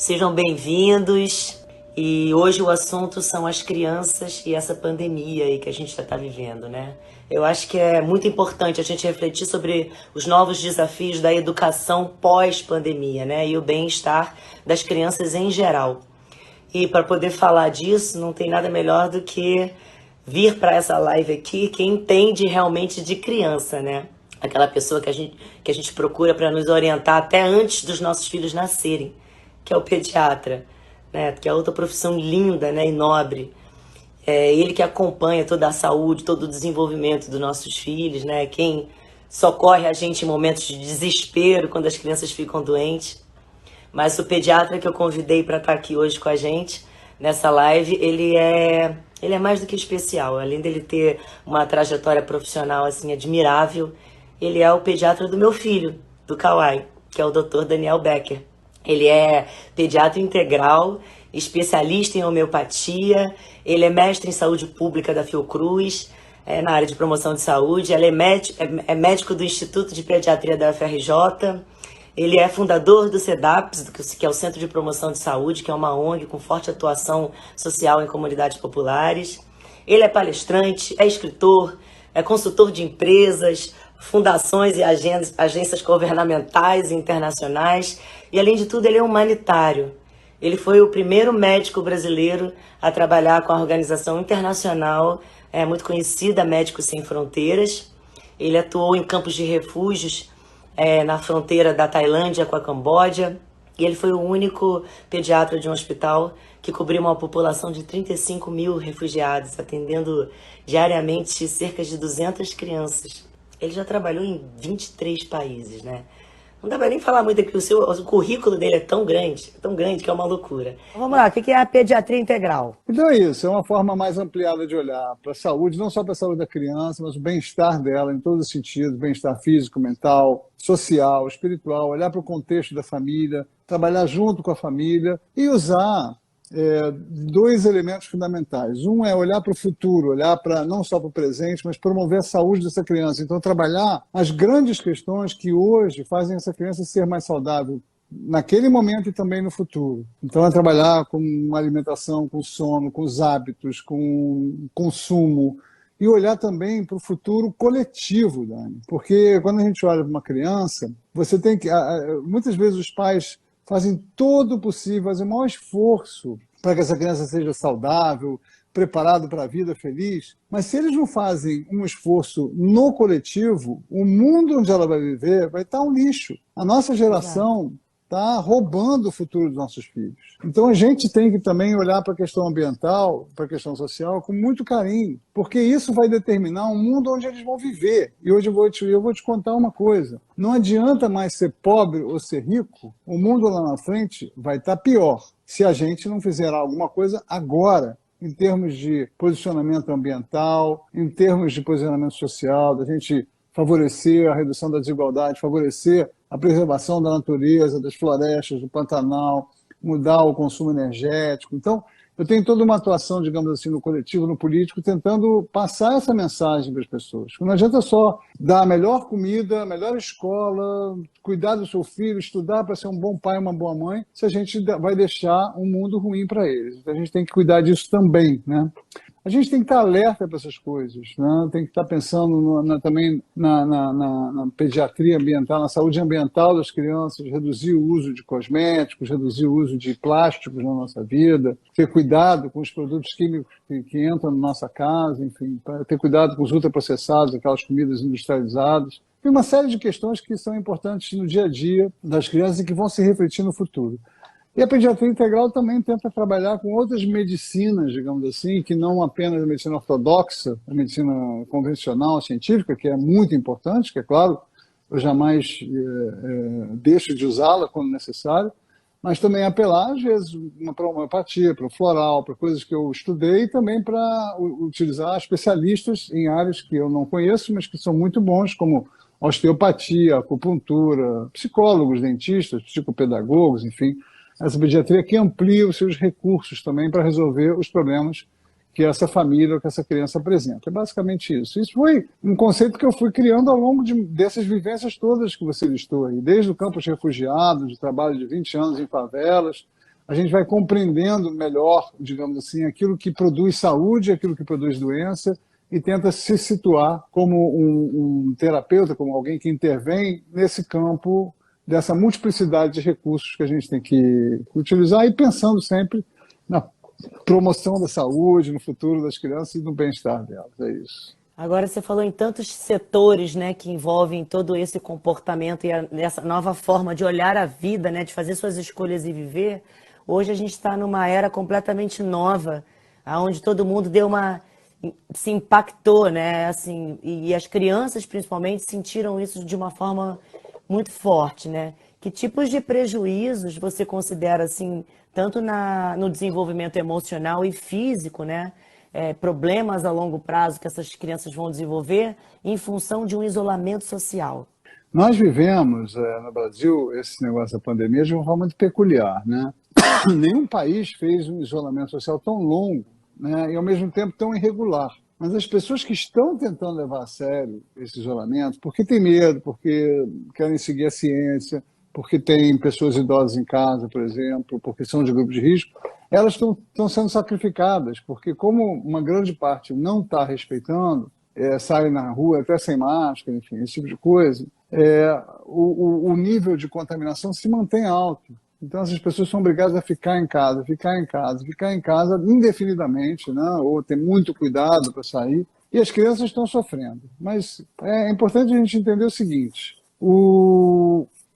Sejam bem-vindos. E hoje o assunto são as crianças e essa pandemia aí que a gente já está vivendo, né? Eu acho que é muito importante a gente refletir sobre os novos desafios da educação pós-pandemia, né? E o bem-estar das crianças em geral. E para poder falar disso, não tem nada melhor do que vir para essa live aqui quem entende realmente de criança, né? Aquela pessoa que a gente procura para nos orientar até antes dos nossos filhos nascerem, que é o pediatra, né? Que é outra profissão linda, né? E nobre. É ele que acompanha toda a saúde, todo o desenvolvimento dos nossos filhos, né? Quem socorre a gente em momentos de desespero, quando as crianças ficam doentes. Mas o pediatra que eu convidei para estar aqui hoje com a gente, nessa live, ele é mais do que especial. Além dele ter uma trajetória profissional assim admirável, ele é o pediatra do meu filho, do Kawai, que é o Dr. Daniel Becker. Ele é pediatra integral, especialista em homeopatia, ele é mestre em saúde pública da Fiocruz, na área de promoção de saúde, ele é médico do Instituto de Pediatria da UFRJ, ele é fundador do CEDAPS, que é o Centro de Promoção de Saúde, que é uma ONG com forte atuação social em comunidades populares. Ele é palestrante, é escritor, é consultor de empresas, fundações e agências governamentais e internacionais. E, além de tudo, ele é humanitário. Ele foi o primeiro médico brasileiro a trabalhar com a organização internacional, muito conhecida, Médicos Sem Fronteiras. Ele atuou em campos de refúgios na fronteira da Tailândia com a Camboja. E ele foi o único pediatra de um hospital que cobriu uma população de 35 mil refugiados, atendendo diariamente cerca de 200 crianças. Ele já trabalhou em 23 países, né? Não dá pra nem falar muito aqui, o currículo dele é tão grande que é uma loucura. Vamos lá, o que é a pediatria integral? Então é isso, é uma forma mais ampliada de olhar para a saúde, não só para a saúde da criança, mas o bem-estar dela em todos os sentidos, bem-estar físico, mental, social, espiritual, olhar para o contexto da família, trabalhar junto com a família e usar dois elementos fundamentais. Um é olhar para o futuro, olhar para não só para o presente, mas promover a saúde dessa criança. Então, trabalhar as grandes questões que hoje fazem essa criança ser mais saudável naquele momento e também no futuro. Então, é trabalhar com alimentação, com sono, com os hábitos, com consumo, e olhar também para o futuro coletivo, Dani. Porque quando a gente olha para uma criança, você tem que... Muitas vezes os pais fazem todo o possível, fazem o maior esforço para que essa criança seja saudável, preparado para a vida feliz, mas se eles não fazem um esforço no coletivo, o mundo onde ela vai viver vai estar um lixo. A nossa geração está roubando o futuro dos nossos filhos. Então a gente tem que também olhar para a questão ambiental, para a questão social, com muito carinho, porque isso vai determinar um mundo onde eles vão viver. E hoje eu vou te contar uma coisa. Não adianta mais ser pobre ou ser rico, o mundo lá na frente vai estar pior se a gente não fizer alguma coisa agora, em termos de posicionamento ambiental, em termos de posicionamento social, da gente favorecer a redução da desigualdade, favorecer a preservação da natureza, das florestas, do Pantanal, mudar o consumo energético. Então, eu tenho toda uma atuação, digamos assim, no coletivo, no político, tentando passar essa mensagem para as pessoas. Não adianta só dar a melhor comida, a melhor escola, cuidar do seu filho, estudar para ser um bom pai, uma boa mãe, se a gente vai deixar um mundo ruim para eles. Então, a gente tem que cuidar disso também, né? A gente tem que estar alerta para essas coisas, né? Tem que estar pensando também na pediatria ambiental, na saúde ambiental das crianças, reduzir o uso de cosméticos, reduzir o uso de plásticos na nossa vida, ter cuidado com os produtos químicos que entram na nossa casa, enfim, ter cuidado com os ultraprocessados, aquelas comidas industrializadas. Tem uma série de questões que são importantes no dia a dia das crianças e que vão se refletir no futuro. E a pediatria integral também tenta trabalhar com outras medicinas, digamos assim, que não apenas a medicina ortodoxa, a medicina convencional, científica, que é muito importante, que é claro, eu jamais deixo de usá-la quando necessário, mas também apelar, às vezes, para a homeopatia, para o floral, para coisas que eu estudei, e também para utilizar especialistas em áreas que eu não conheço, mas que são muito bons, como osteopatia, acupuntura, psicólogos, dentistas, psicopedagogos, enfim, essa pediatria que amplia os seus recursos também para resolver os problemas que essa família ou que essa criança apresenta. É basicamente isso. Isso foi um conceito que eu fui criando ao longo dessas vivências todas que você listou aí, desde o campo de refugiados, de trabalho de 20 anos em favelas, a gente vai compreendendo melhor, digamos assim, aquilo que produz saúde, aquilo que produz doença, e tenta se situar como um terapeuta, como alguém que intervém nesse campo dessa multiplicidade de recursos que a gente tem que utilizar, e pensando sempre na promoção da saúde, no futuro das crianças e no bem-estar delas. É isso. Agora você falou em tantos setores, né, que envolvem todo esse comportamento e essa nova forma de olhar a vida, né, de fazer suas escolhas e viver. Hoje a gente está numa era completamente nova, onde todo mundo se impactou, né, assim, e as crianças principalmente sentiram isso de uma forma muito forte, né? Que tipos de prejuízos você considera, assim, tanto no desenvolvimento emocional e físico, né? Problemas a longo prazo que essas crianças vão desenvolver em função de um isolamento social? Nós vivemos no Brasil esse negócio da pandemia de uma forma muito peculiar, né? Nenhum país fez um isolamento social tão longo, né? E ao mesmo tempo tão irregular. Mas as pessoas que estão tentando levar a sério esse isolamento, porque tem medo, porque querem seguir a ciência, porque tem pessoas idosas em casa, por exemplo, porque são de grupo de risco, elas estão sendo sacrificadas, porque como uma grande parte não está respeitando, sai na rua até sem máscara, enfim, esse tipo de coisa, o nível de contaminação se mantém alto. Então essas pessoas são obrigadas a ficar em casa, ficar em casa indefinidamente, né? Ou ter muito cuidado para sair. E as crianças estão sofrendo. Mas é importante a gente entender o seguinte: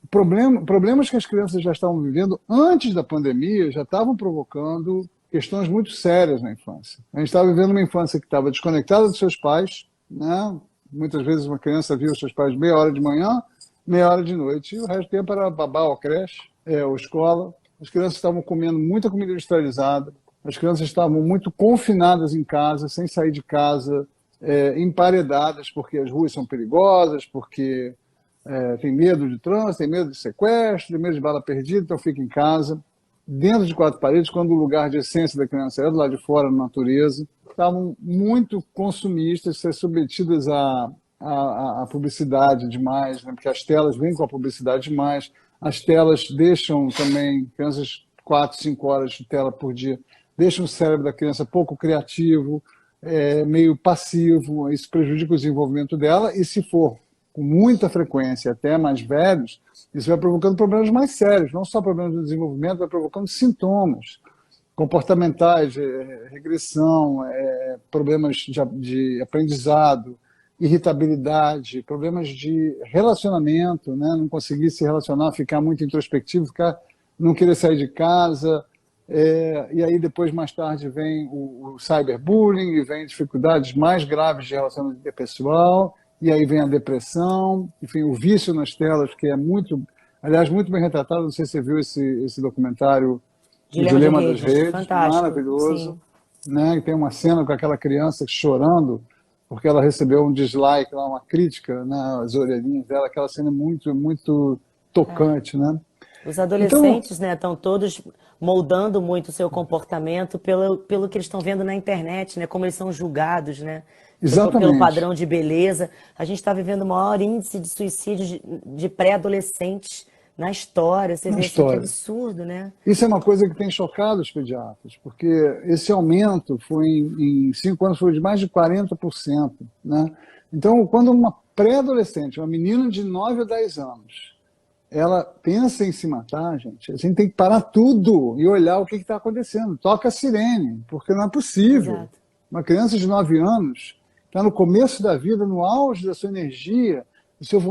problemas que as crianças já estavam vivendo antes da pandemia já estavam provocando questões muito sérias na infância. A gente estava vivendo uma infância que estava desconectada dos seus pais, né? Muitas vezes uma criança via os seus pais meia hora de manhã, meia hora de noite, e o resto do tempo era babá ou creche, ou escola. As crianças estavam comendo muita comida industrializada, as crianças estavam muito confinadas em casa, sem sair de casa, emparedadas, porque as ruas são perigosas, porque tem medo de trânsito, tem medo de sequestro, tem medo de bala perdida, então fica em casa, dentro de quatro paredes, quando o lugar de essência da criança era do lado de fora, na natureza. Estavam muito consumistas, ser submetidas à publicidade demais, né? Porque as telas vêm com a publicidade demais, as telas deixam também, crianças 4, 5 horas de tela por dia, deixam o cérebro da criança pouco criativo, meio passivo, isso prejudica o desenvolvimento dela, e se for com muita frequência, até mais velhos, isso vai provocando problemas mais sérios, não só problemas de desenvolvimento, vai provocando sintomas comportamentais, regressão, problemas de aprendizado, irritabilidade, problemas de relacionamento, né? Não conseguir se relacionar, ficar muito introspectivo, não querer sair de casa, e aí depois, mais tarde, vem o cyberbullying, e vem dificuldades mais graves de relacionamento interpessoal, e aí vem a depressão, enfim, o vício nas telas, que é muito, aliás, muito bem retratado. Não sei se você viu esse documentário, O Dilema das Redes, fantástico, maravilhoso, né? E tem uma cena com aquela criança chorando porque ela recebeu um dislike, uma crítica, né, as orelhinhas dela. Aquela cena é muito, muito tocante, né? Os adolescentes, né, estão todos moldando muito o seu comportamento pelo que eles estão vendo na internet, né, como eles são julgados, né, pelo padrão de beleza. A gente está vivendo o maior índice de suicídio de pré-adolescentes na história. Você vê assim, que absurdo, né? Isso é uma coisa que tem chocado os pediatras, porque esse aumento foi em 5 anos foi de mais de 40%, né? Então, quando uma pré-adolescente, uma menina de 9 ou 10 anos, ela pensa em se matar, gente, a gente tem que parar tudo e olhar o que está acontecendo. Toca a sirene, porque não é possível. Exato. Uma criança de 9 anos está no começo da vida, no auge da sua energia,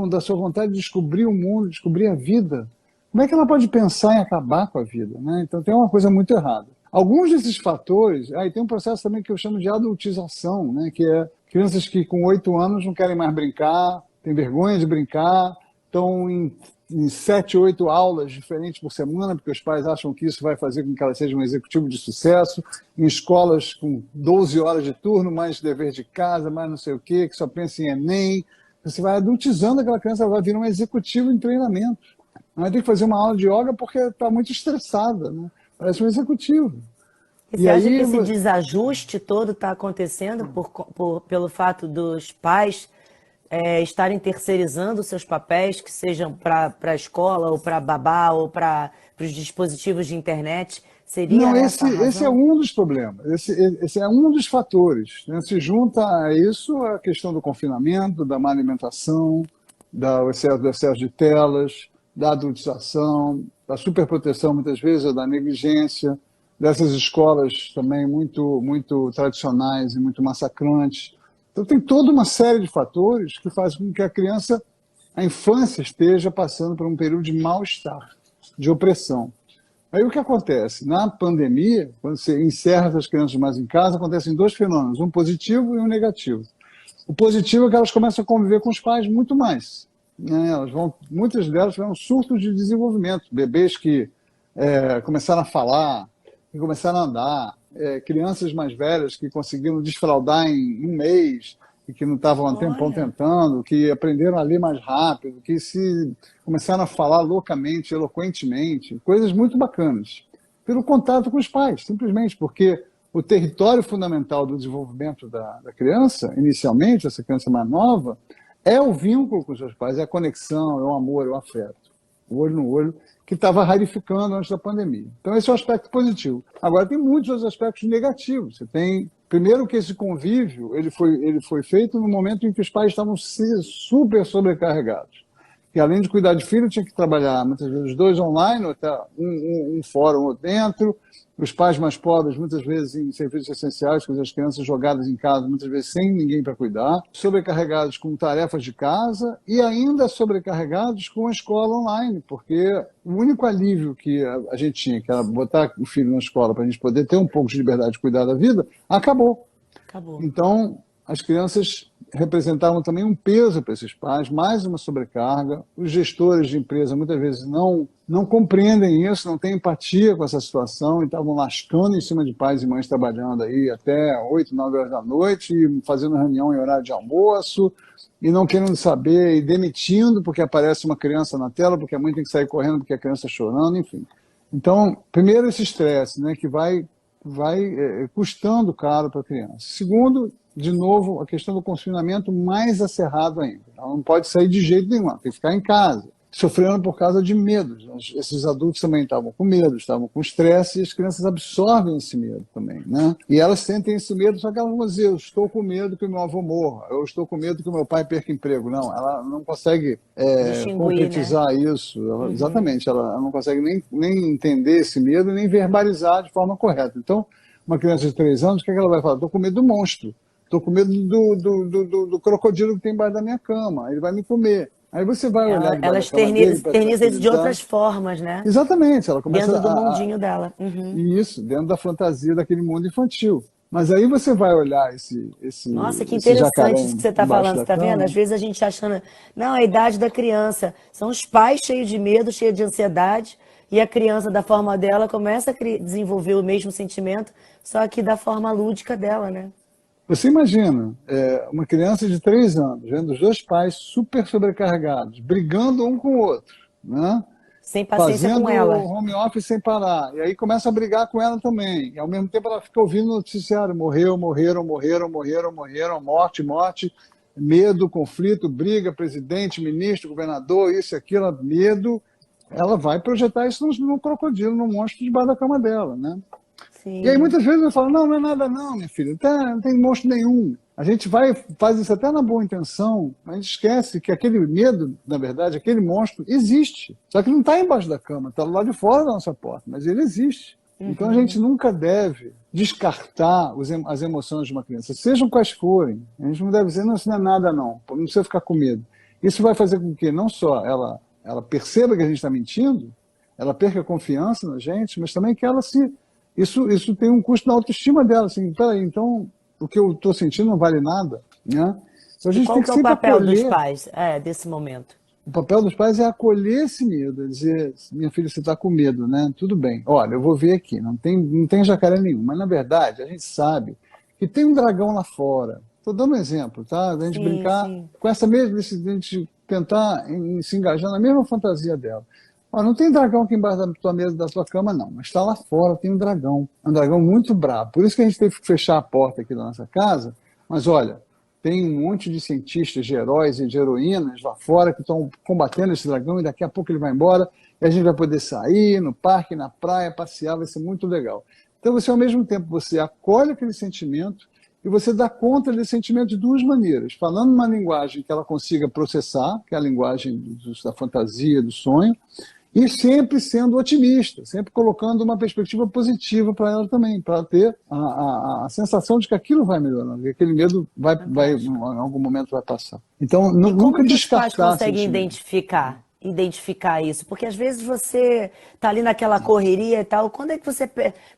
da sua vontade de descobrir o mundo, descobrir a vida. Como é que ela pode pensar em acabar com a vida, né? Então tem uma coisa muito errada. Alguns desses fatores, aí tem um processo também que eu chamo de adultização, né? Que é crianças que com 8 anos não querem mais brincar, têm vergonha de brincar, estão em 7, 8 aulas diferentes por semana, porque os pais acham que isso vai fazer com que ela seja um executivo de sucesso, em escolas com 12 horas de turno, mais dever de casa, mais não sei o quê, que só pensa em Enem. Você vai adultizando aquela criança, ela vai virar um executivo em treinamento. Ela tem que fazer uma aula de yoga porque está muito estressada, né? Parece um executivo. E você acha que esse desajuste todo está acontecendo pelo fato dos pais estarem terceirizando seus papéis, que sejam para a escola, ou para babá, ou para os dispositivos de internet? Seria Não, essa a esse é razão? um dos problemas, esse é um dos fatores, né? Se junta a isso a questão do confinamento, da má alimentação, do excesso de telas, da adultização, da superproteção, muitas vezes, da negligência, dessas escolas também muito tradicionais e muito massacrantes. Então, tem toda uma série de fatores que fazem com que a infância esteja passando por um período de mal-estar, de opressão. Aí o que acontece? Na pandemia, quando você encerra essas crianças mais em casa, acontecem dois fenômenos, um positivo e um negativo. O positivo é que elas começam a conviver com os pais muito mais, né? Muitas delas tiveram surtos de desenvolvimento, bebês que começaram a falar, que começaram a andar, crianças mais velhas que conseguiram desfraldar em um mês e que não estavam há um tempão Olha, tentando, que aprenderam a ler mais rápido, que começaram a falar loucamente, eloquentemente, coisas muito bacanas, pelo contato com os pais, simplesmente porque o território fundamental do desenvolvimento da criança, inicialmente, essa criança mais nova, é o vínculo com os seus pais, é a conexão, é o amor, é o afeto, o olho no olho, que estava rarificando antes da pandemia. Então, esse é o aspecto positivo. Agora, tem muitos outros aspectos negativos. Você tem, primeiro, que esse convívio ele foi feito no momento em que os pais estavam super sobrecarregados. Que, além de cuidar de filho, tinha que trabalhar, muitas vezes, dois online, ou até um fora, um dentro. Os pais mais pobres, muitas vezes, em serviços essenciais, com as crianças jogadas em casa, muitas vezes sem ninguém para cuidar, sobrecarregados com tarefas de casa e ainda sobrecarregados com a escola online, porque o único alívio que a gente tinha, que era botar o filho na escola para a gente poder ter um pouco de liberdade de cuidar da vida, acabou. acabou. Então, as crianças representavam também um peso para esses pais, mais uma sobrecarga. Os gestores de empresa muitas vezes não compreendem isso, não têm empatia com essa situação e estavam lascando em cima de pais e mães trabalhando aí até 8, 9 horas da noite, fazendo reunião em horário de almoço e não querendo saber e demitindo porque aparece uma criança na tela, porque a mãe tem que sair correndo porque a criança está chorando, enfim. Então, primeiro esse estresse, né, que vai custando caro para a criança. Segundo, de novo, a questão do confinamento mais acerrado ainda. Ela não pode sair de jeito nenhum, ela tem que ficar em casa, sofrendo por causa de medos. Esses adultos também estavam com medo, estavam com estresse, e as crianças absorvem esse medo também, né? E elas sentem esse medo, só que elas vão dizer, eu estou com medo que o meu avô morra, eu estou com medo que o meu pai perca emprego. Não, ela não consegue Distinguir, né? concretizar isso. Exatamente, ela não consegue nem entender esse medo, nem verbalizar de forma correta. Então, uma criança de 3 anos, o que é que ela vai falar? Estou com medo do monstro. Estou com medo do crocodilo que tem embaixo da minha cama, ele vai me comer. Aí você vai olhar Ela debaixo da cama dele para externiza isso de tranquilizar. outras formas, né? Exatamente, ela começa Dentro do mundinho dela. Uhum. isso, dentro da fantasia daquele mundo infantil. Mas aí você vai olhar Nossa, que esse jacaré interessante isso que você está embaixo falando, da você tá vendo? cama. Às vezes a gente achando, não, é a idade da criança. São os pais cheios de medo, cheios de ansiedade, e a criança, da forma dela, começa a desenvolver o mesmo sentimento, só que da forma lúdica dela, né? Você imagina uma criança de 3 anos, vendo os dois pais super sobrecarregados, brigando um com o outro, né? Sem paciência Fazendo com ela. home office sem parar. E aí começa a brigar com ela também. E ao mesmo tempo ela fica ouvindo o noticiário. Morreram, morte, medo, conflito, briga, presidente, ministro, governador, isso e aquilo, medo. Ela vai projetar isso no crocodilo, no monstro debaixo da cama dela, né? E aí Sim. muitas vezes eu falo, não é nada não, minha filha, não tem monstro nenhum. A gente faz isso até na boa intenção, mas a gente esquece que aquele medo, na verdade, aquele monstro existe. Só que não está embaixo da cama, está do lado de fora da nossa porta, mas ele existe. Então a gente nunca deve descartar as emoções de uma criança, sejam quais forem. A gente não deve dizer, não, isso não é nada não precisa ficar com medo. Isso vai fazer com que não só ela perceba que a gente está mentindo, ela perca confiança na gente, mas também que ela Isso tem um custo na autoestima dela. Assim, peraí, então o que eu estou sentindo não vale nada, né? Então a E gente qual tem que que é o sempre papel dos acolher. pais, desse momento? O papel dos pais é acolher esse medo, é dizer, minha filha, você está com medo, né? Tudo bem. Olha, eu vou ver aqui, não tem jacaré nenhum, mas na verdade a gente sabe que tem um dragão lá fora. Estou dando um exemplo, tá? A gente Sim, brincar sim. com essa mesma, a gente tentar se engajar na mesma fantasia dela. Ó, não tem dragão aqui embaixo da tua mesa, da sua cama, não. Mas está lá fora, tem um dragão. É um dragão muito bravo. Por isso que a gente teve que fechar a porta aqui da nossa casa. Mas olha, tem um monte de cientistas, de heróis e de heroínas lá fora que estão combatendo esse dragão e daqui a pouco ele vai embora e a gente vai poder sair no parque, na praia, passear, vai ser muito legal. Então você, ao mesmo tempo, você acolhe aquele sentimento e você dá conta desse sentimento de duas maneiras. Falando uma linguagem que ela consiga processar, que é a linguagem da fantasia, do sonho, e sempre sendo otimista, sempre colocando uma perspectiva positiva para ela também, para ter a sensação de que aquilo vai melhorando, que aquele medo em algum momento vai passar. Então, nunca Como que os pais descartar conseguem identificar isso? Porque às vezes você tá ali naquela correria e tal, quando é que você...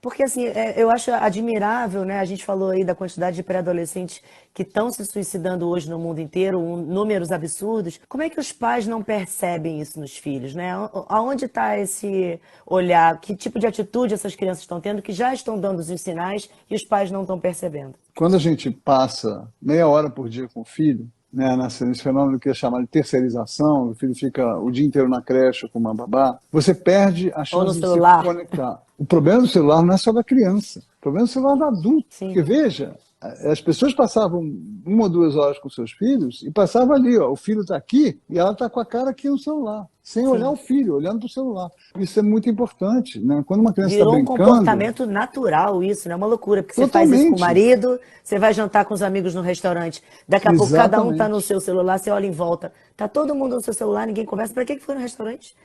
Porque assim, eu acho admirável, né? A gente falou aí da quantidade de pré-adolescentes que estão se suicidando hoje no mundo inteiro, números absurdos. Como é que os pais não percebem isso nos filhos, né? Aonde está esse olhar? Que tipo de atitude essas crianças estão tendo que já estão dando os sinais e os pais não estão percebendo? Quando a gente passa meia hora por dia com o filho, né, nesse fenômeno que é chamado de terceirização, o filho fica o dia inteiro na creche com uma babá, você perde a chance de se conectar. O problema do celular não é só da criança, o problema do celular é do adulto. Sim. Porque veja, as pessoas passavam 1 ou 2 horas com seus filhos e passavam ali, ó, o filho está aqui e ela está com a cara aqui no celular, sem olhar o filho, olhando para o celular. Isso é muito importante, né? Quando uma criança está brincando... Virou um comportamento natural isso, né? É uma loucura, porque você faz isso com o marido, você vai jantar com os amigos no restaurante, daqui a pouco cada um está no seu celular, você olha em volta, tá todo mundo no seu celular, ninguém conversa, para que foi no restaurante?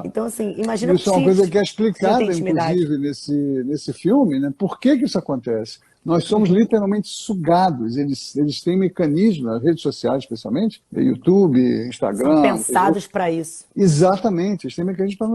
Então, assim, imagina... Isso é uma coisa que é explicada, inclusive, nesse filme, né? Por que isso acontece? Nós somos literalmente sugados, eles têm mecanismos, nas redes sociais especialmente, YouTube, Instagram... São pensados para isso. Exatamente, eles têm mecanismos para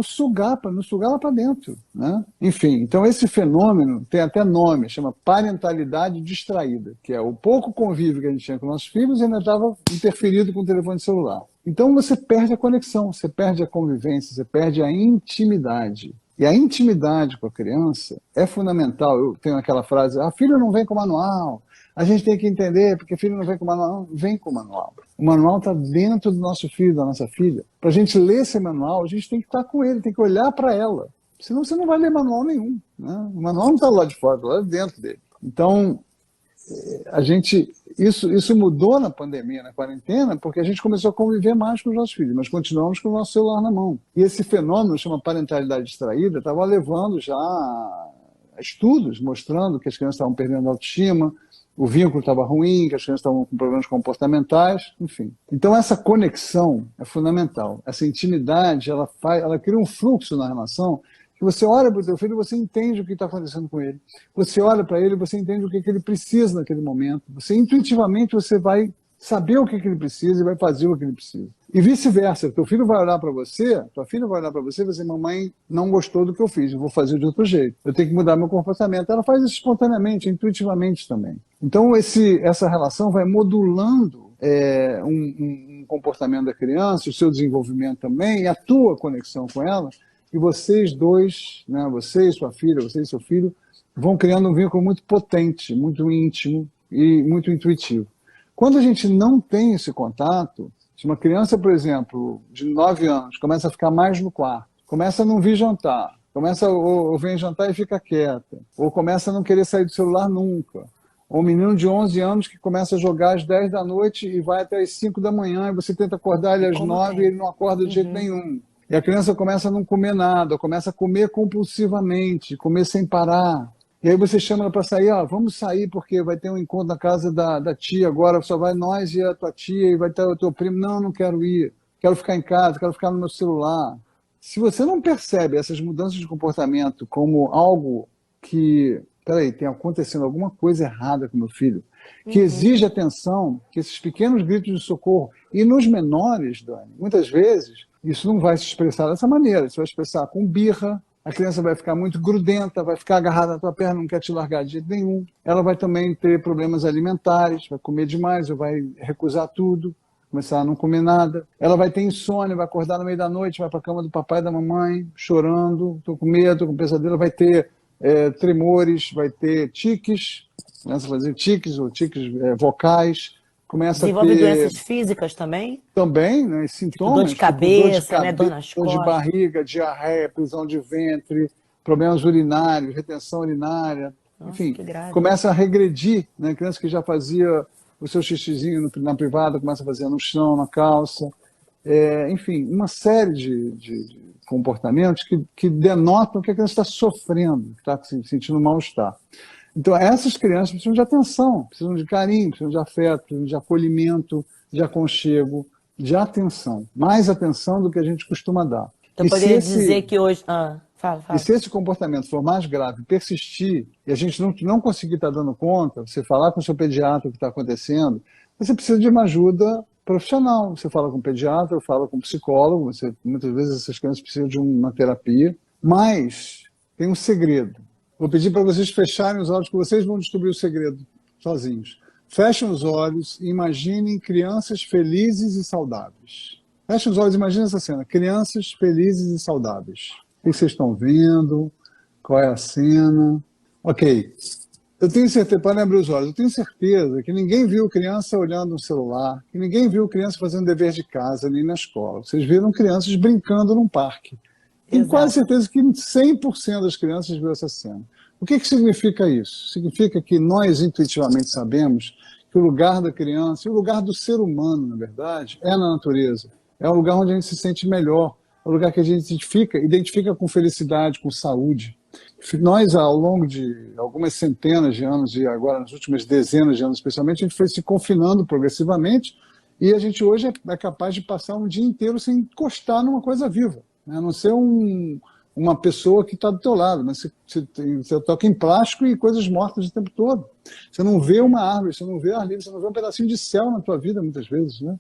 nos sugar lá para dentro, né? Enfim, então esse fenômeno tem até nome, chama parentalidade distraída, que é o pouco convívio que a gente tinha com nossos filhos e ainda estava interferido com o telefone celular. Então você perde a conexão, você perde a convivência, você perde a intimidade. E a intimidade com a criança é fundamental. Eu tenho aquela frase, filho não vem com manual, a gente tem que entender, porque filho não vem com manual. Não, vem com manual. O manual está dentro do nosso filho, da nossa filha. Para a gente ler esse manual, a gente tem que estar com ele, tem que olhar para ela. Senão você não vai ler manual nenhum, né? O manual não está lá de fora, está lá dentro dele. Então, isso mudou na pandemia, na quarentena, porque a gente começou a conviver mais com os nossos filhos, mas continuamos com o nosso celular na mão. E esse fenômeno, chama parentalidade distraída, estava levando já a estudos mostrando que as crianças estavam perdendo a autoestima, o vínculo estava ruim, que as crianças estavam com problemas comportamentais, enfim. Então essa conexão é fundamental. Essa intimidade, ela cria um fluxo na relação que você olha para o teu filho e você entende o que está acontecendo com ele. Você olha para ele e você entende o que ele precisa naquele momento. Você intuitivamente você vai saber o que ele precisa e vai fazer o que ele precisa. E vice-versa. Teu filho vai olhar para você, tua filha vai olhar para você e vai dizer, mamãe não gostou do que eu fiz, eu vou fazer de outro jeito. Eu tenho que mudar meu comportamento. Ela faz isso espontaneamente, intuitivamente também. Então essa relação vai modulando um comportamento da criança, o seu desenvolvimento também, e a tua conexão com ela. E vocês dois, né, você e sua filha, você e seu filho, vão criando um vínculo muito potente, muito íntimo e muito intuitivo. Quando a gente não tem esse contato, se uma criança, por exemplo, de 9 anos, começa a ficar mais no quarto, começa a não vir jantar, ou vem jantar e fica quieta, ou começa a não querer sair do celular nunca, ou um menino de 11 anos que começa a jogar às 10 da noite e vai até às 5 da manhã, e você tenta acordar ele às 9 e ele não acorda de jeito nenhum. E a criança começa a não comer nada, começa a comer compulsivamente, comer sem parar. E aí você chama ela para sair, vamos sair porque vai ter um encontro na casa da tia agora, só vai nós e a tua tia e vai ter o teu primo. Não quero ir, quero ficar em casa, quero ficar no meu celular. Se você não percebe essas mudanças de comportamento como algo que, tem acontecendo alguma coisa errada com meu filho, que exige atenção, que esses pequenos gritos de socorro, e nos menores, Dani, muitas vezes, isso não vai se expressar dessa maneira, isso vai expressar com birra, a criança vai ficar muito grudenta, vai ficar agarrada na tua perna, não quer te largar de jeito nenhum. Ela vai também ter problemas alimentares, vai comer demais, ou vai recusar tudo, começar a não comer nada. Ela vai ter insônia, vai acordar no meio da noite, vai para a cama do papai e da mamãe, chorando, estou com medo, estou com pesadelo, vai ter tremores, vai ter tiques, começa a fazer tiques ou tiques vocais. Desenvolve doenças físicas também? Também, né? Sintomas. Dor de cabeça, né? Dor nas costas. Dor de barriga, diarreia, prisão de ventre, problemas urinários, retenção urinária. Nossa, enfim, que grave. Começa a regredir, né? Criança que já fazia o seu xixizinho na privada começa a fazer no chão, na calça. Enfim, uma série de comportamentos que denotam que a criança está sofrendo, está sentindo mal-estar. Então, essas crianças precisam de atenção, precisam de carinho, precisam de afeto, precisam de acolhimento, de aconchego, de atenção. Mais atenção do que a gente costuma dar. Eu poderia dizer que hoje... Fala. E se esse comportamento for mais grave, persistir, e a gente não conseguir estar dando conta, você falar com o seu pediatra o que está acontecendo, você precisa de uma ajuda profissional. Você fala com o pediatra, fala com o psicólogo, muitas vezes essas crianças precisam de uma terapia. Mas tem um segredo. Vou pedir para vocês fecharem os olhos, que vocês vão descobrir o segredo sozinhos. Fechem os olhos e imaginem crianças felizes e saudáveis. Fechem os olhos e imaginem essa cena. Crianças felizes e saudáveis. O que vocês estão vendo? Qual é a cena? Ok. Eu tenho certeza, podem abrir os olhos, eu tenho certeza que ninguém viu criança olhando no celular, que ninguém viu criança fazendo dever de casa, nem na escola. Vocês viram crianças brincando num parque. Tenho quase certeza que 100% das crianças viram essa cena. O que significa isso? Significa que nós intuitivamente sabemos que o lugar da criança, e o lugar do ser humano, na verdade, é na natureza. É um lugar onde a gente se sente melhor, é um lugar que a gente identifica com felicidade, com saúde. Nós, ao longo de algumas centenas de anos, e agora nas últimas dezenas de anos especialmente, a gente foi se confinando progressivamente, e a gente hoje é capaz de passar um dia inteiro sem encostar numa coisa viva, né? A não ser uma pessoa que está do teu lado, mas você toca em plástico e coisas mortas o tempo todo. Você não vê uma árvore, você não vê ar livre, você não vê um pedacinho de céu na tua vida, muitas vezes, né?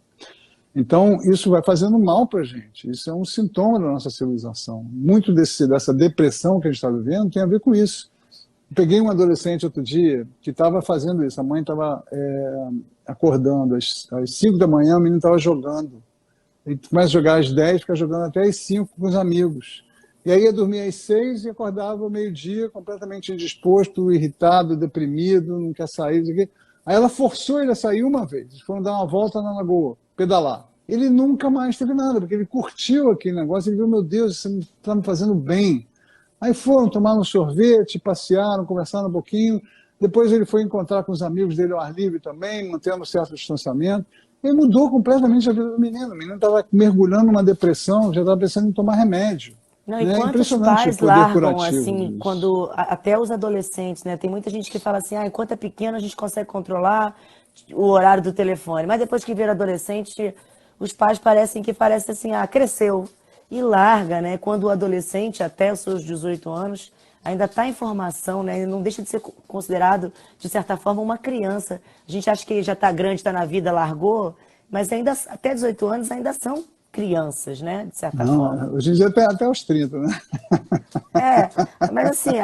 Então, isso vai fazendo mal para a gente. Isso é um sintoma da nossa civilização. Muito dessa depressão que a gente está vivendo tem a ver com isso. Eu peguei um adolescente outro dia que estava fazendo isso. A mãe estava acordando às 5 da manhã, o menino estava jogando. Ele começa a jogar às 10, fica jogando até às 5 com os amigos. E aí ia dormir às 6 e acordava ao meio-dia, completamente indisposto, irritado, deprimido, não quer sair, não sei o quê. Aí ela forçou ele a sair uma vez. Eles foram dar uma volta na lagoa, pedalar. Ele nunca mais teve nada, porque ele curtiu aquele negócio, ele viu, meu Deus, isso está me fazendo bem. Aí foram tomar um sorvete, passearam, conversaram um pouquinho. Depois ele foi encontrar com os amigos dele ao ar livre também, mantendo um certo distanciamento. Ele mudou completamente a vida do menino. O menino estava mergulhando numa depressão, já estava pensando em tomar remédio. Não, e né? quantos pais largam, assim, quando até os adolescentes, né? Tem muita gente que fala assim, enquanto é pequeno a gente consegue controlar o horário do telefone, mas depois que vira adolescente, os pais parecem assim, cresceu. E larga, né? Quando o adolescente, até os seus 18 anos, ainda está em formação, né? Ele não deixa de ser considerado, de certa forma, uma criança. A gente acha que já está grande, está na vida, largou, mas ainda até 18 anos ainda são crianças, né? De certa forma. Hoje em dia até os 30, né? Mas assim,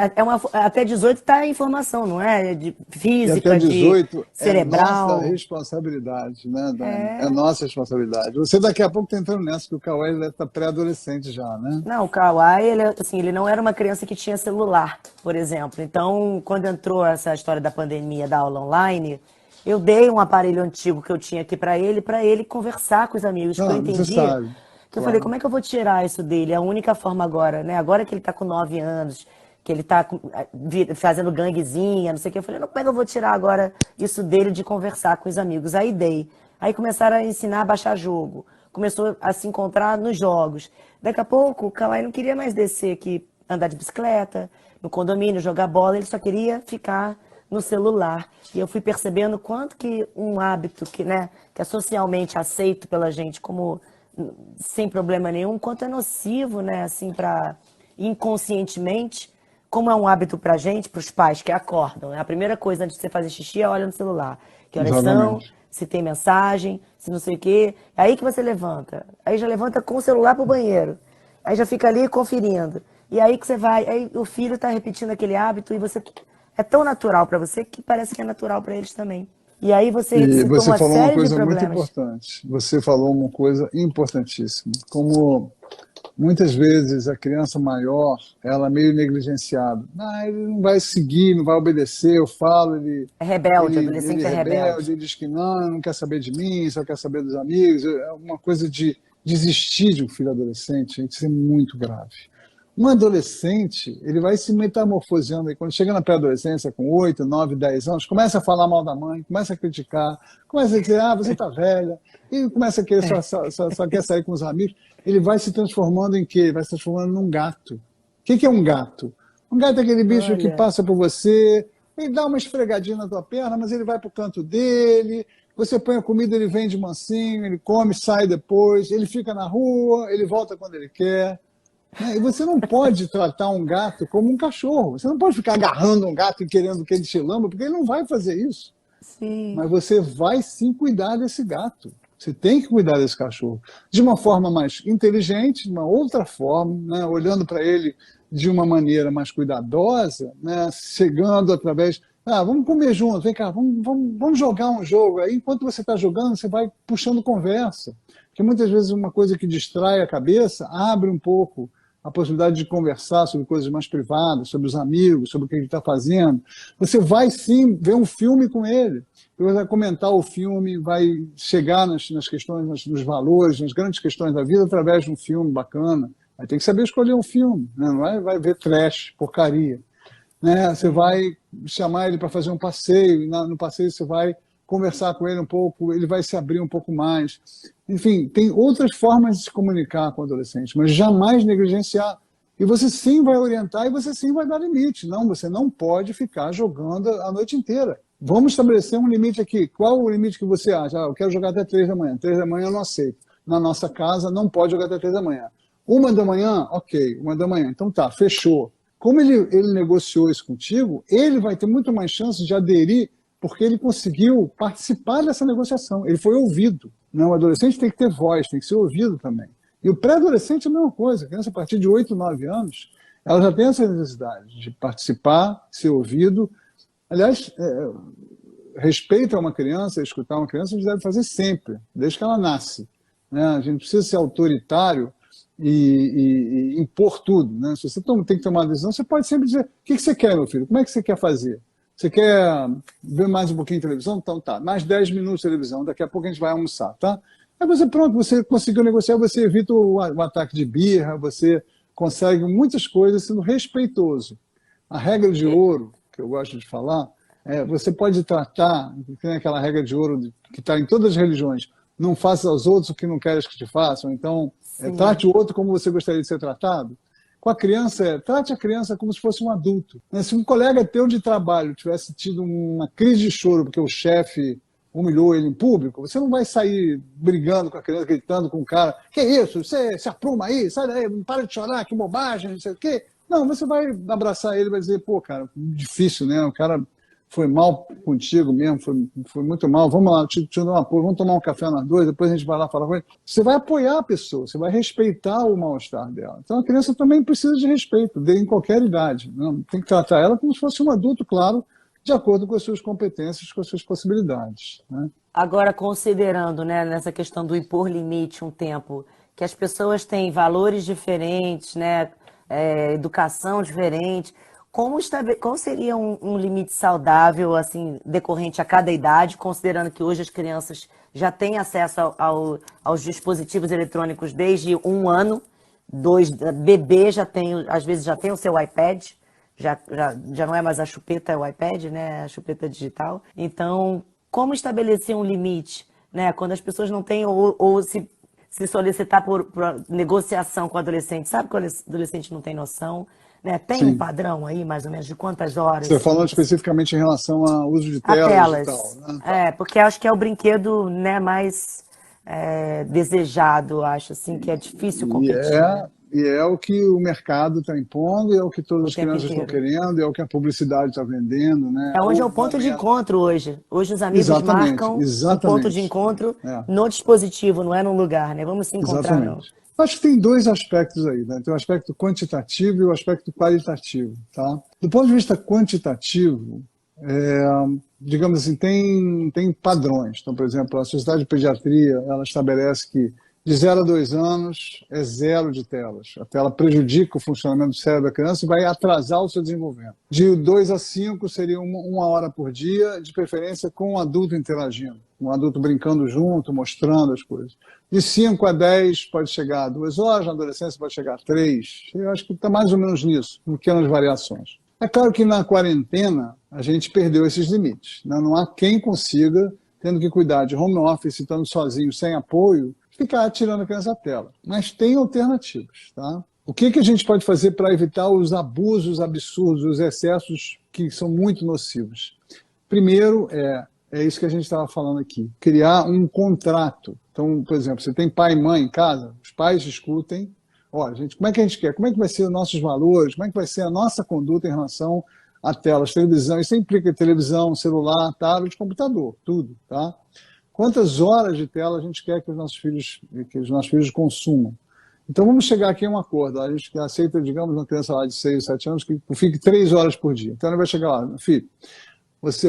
até 18 está em formação, não é? De física, até 18 de cerebral. É nossa responsabilidade, né, Dani? É nossa responsabilidade. Você daqui a pouco está entrando nessa, que o Kawhi deve estar pré-adolescente já, né? Não, o Kawhi, ele não era uma criança que tinha celular, por exemplo. Então, quando entrou essa história da pandemia, da aula online, eu dei um aparelho antigo que eu tinha aqui para ele conversar com os amigos, que eu entendi. Que eu falei, como é que eu vou tirar isso dele? É a única forma agora, né? Agora que ele tá com 9 anos, que ele tá fazendo ganguezinha, não sei o que. Eu falei, como é que eu vou tirar agora isso dele de conversar com os amigos? Aí dei. Aí começaram a ensinar a baixar jogo. Começou a se encontrar nos jogos. Daqui a pouco, o Kawhi não queria mais descer aqui, andar de bicicleta, no condomínio, jogar bola. Ele só queria ficar no celular. E eu fui percebendo quanto que um hábito que é socialmente aceito pela gente como sem problema nenhum, quanto é nocivo, né, assim, para inconscientemente, como é um hábito pra gente, pros pais que acordam, né? A primeira coisa antes de você fazer xixi é olhar no celular. Que horas são, se tem mensagem, se não sei o quê. É aí que você levanta. Aí já levanta com o celular pro banheiro. Aí já fica ali conferindo. E aí que você vai, aí o filho tá repetindo aquele hábito e você é tão natural para você que parece que é natural para eles também. E aí você falou uma coisa muito importante. Você falou uma coisa importantíssima. Como muitas vezes a criança maior, ela é meio negligenciada. Ele não vai seguir, não vai obedecer, eu falo, ele... É rebelde, adolescente é rebelde. Ele diz que não quer saber de mim, só quer saber dos amigos. É uma coisa de desistir de um filho adolescente, isso é muito grave. Um adolescente, ele vai se metamorfoseando, e quando chega na pré-adolescência, com 8, 9, 10 anos, começa a falar mal da mãe, começa a criticar, começa a dizer, você tá velha, e começa a querer, só quer sair com os amigos. Ele vai se transformando em quê? Ele vai se transformando num gato. O que é um gato? Um gato é aquele bicho que passa por você, ele dá uma esfregadinha na tua perna, mas ele vai pro canto dele, você põe a comida, ele vem de mansinho, ele come, sai depois, ele fica na rua, ele volta quando ele quer. E você não pode tratar um gato como um cachorro. Você não pode ficar agarrando um gato e querendo que ele te lamba, porque ele não vai fazer isso. Sim. Mas você vai sim cuidar desse gato. Você tem que cuidar desse cachorro. De uma forma mais inteligente, de uma outra forma, né? Olhando para ele de uma maneira mais cuidadosa, né? Chegando através... vamos comer junto, vem cá, vamos jogar um jogo. Aí, enquanto você está jogando, você vai puxando conversa. Porque muitas vezes uma coisa que distrai a cabeça abre um pouco a possibilidade de conversar sobre coisas mais privadas, sobre os amigos, sobre o que ele está fazendo. Você vai sim ver um filme com ele, você vai comentar o filme, vai chegar nas questões, nos valores, nas grandes questões da vida através de um filme bacana. Aí tem que saber escolher um filme, né? Não vai ver trash, porcaria. Né? Você vai chamar ele para fazer um passeio, e no passeio você vai conversar com ele um pouco, ele vai se abrir um pouco mais. Enfim, tem outras formas de se comunicar com o adolescente, mas jamais negligenciar. E você sim vai orientar e você sim vai dar limite. Não, você não pode ficar jogando a noite inteira. Vamos estabelecer um limite aqui. Qual o limite que você acha? Eu quero jogar até 3 da manhã. 3 da manhã eu não aceito. Na nossa casa não pode jogar até 3 da manhã. 1 da manhã? Ok, 1 da manhã. Então tá, fechou. Como ele negociou isso contigo, ele vai ter muito mais chance de aderir porque ele conseguiu participar dessa negociação. Ele foi ouvido. Né? O adolescente tem que ter voz, tem que ser ouvido também. E o pré-adolescente é a mesma coisa. A criança, a partir de 8, 9 anos, ela já tem essa necessidade de participar, ser ouvido. Aliás, respeito a uma criança, escutar uma criança, a gente deve fazer sempre, desde que ela nasce. Né? A gente precisa ser autoritário e impor tudo. Né? Se você tem que tomar uma decisão, você pode sempre dizer, o que você quer, meu filho? Como é que você quer fazer? Você quer ver mais um pouquinho de televisão? Então tá, mais 10 minutos de televisão, daqui a pouco a gente vai almoçar, tá? Aí você, pronto, você conseguiu negociar, você evita o ataque de birra, você consegue muitas coisas sendo respeitoso. A regra de ouro, que eu gosto de falar, você pode tratar, tem aquela regra de ouro que está em todas as religiões, não faça aos outros o que não queres que te façam, então trate o outro como você gostaria de ser tratado. Com a criança, trate a criança como se fosse um adulto. Se um colega teu de trabalho tivesse tido uma crise de choro porque o chefe humilhou ele em público, você não vai sair brigando com a criança, gritando com o cara, que isso, você se apruma aí, sai daí, não para de chorar, que bobagem, não sei o quê. Não, você vai abraçar ele e vai dizer, pô, cara, difícil, né? O cara foi mal contigo mesmo, foi muito mal, vamos lá, te dar um apoio, vamos tomar um café nós dois, depois a gente vai lá falar com ele. Você vai apoiar a pessoa, você vai respeitar o mal-estar dela. Então a criança também precisa de respeito, em qualquer idade. Não? Tem que tratar ela como se fosse um adulto, claro, de acordo com as suas competências, com as suas possibilidades. Né? Agora, considerando, né, nessa questão do impor limite um tempo, que as pessoas têm valores diferentes, né, educação diferente, qual seria um limite saudável, assim, decorrente a cada idade, considerando que hoje as crianças já têm acesso aos dispositivos eletrônicos desde 1 ano, 2, bebê já tem, às vezes já tem o seu iPad, já não é mais a chupeta, é o iPad, né, a chupeta digital. Então, como estabelecer um limite, né, quando as pessoas não têm, ou se solicitar por negociação com o adolescente, sabe que o adolescente não tem noção, né? Tem Sim. um padrão aí, mais ou menos, de quantas horas? Você falando especificamente em relação ao uso de A telas telas. e tal. Né? Porque acho que é o brinquedo, né, mais desejado, acho, assim, que é difícil competir. Né? E é o que o mercado está impondo, é o que todas as tempo crianças estão inteiro. querendo, é o que a publicidade está vendendo. Né? É onde é o ponto de encontro hoje. Hoje os amigos marcam o ponto de encontro no dispositivo, não é no lugar, né? Vamos se encontrar, não. Acho que tem 2 aspectos aí, né? Tem o aspecto quantitativo e o aspecto qualitativo. Tá? Do ponto de vista quantitativo, digamos assim, tem padrões. Então, por exemplo, a Sociedade de Pediatria, ela estabelece que de 0 a 2 anos é 0 de telas. A tela prejudica o funcionamento do cérebro da criança e vai atrasar o seu desenvolvimento. De 2 a 5 seria 1 hora por dia, de preferência com um adulto interagindo. um adulto brincando junto, mostrando as coisas. De 5 a 10 pode chegar a 2 horas, na adolescência pode chegar a 3. Eu acho que está mais ou menos nisso, pequenas variações. É claro que na quarentena a gente perdeu esses limites. Não há quem consiga, tendo que cuidar de home office, estando sozinho, sem apoio, ficar tirando a criança da tela. Mas tem alternativas, tá? O que a gente pode fazer para evitar os abusos absurdos, os excessos que são muito nocivos? Primeiro, é isso que a gente estava falando aqui, criar um contrato. Então, por exemplo, você tem pai e mãe em casa, os pais discutem, olha, gente, como é que a gente quer? Como é que vai ser os nossos valores? Como é que vai ser a nossa conduta em relação a telas, televisão? Isso implica televisão, celular, tablet, computador, tudo, tá? Quantas horas de tela a gente quer que os nossos filhos consumam? Então vamos chegar aqui a um acordo. A gente aceita, digamos, uma criança lá de 6, 7 anos que fique 3 horas por dia. Então ele vai chegar lá, filho,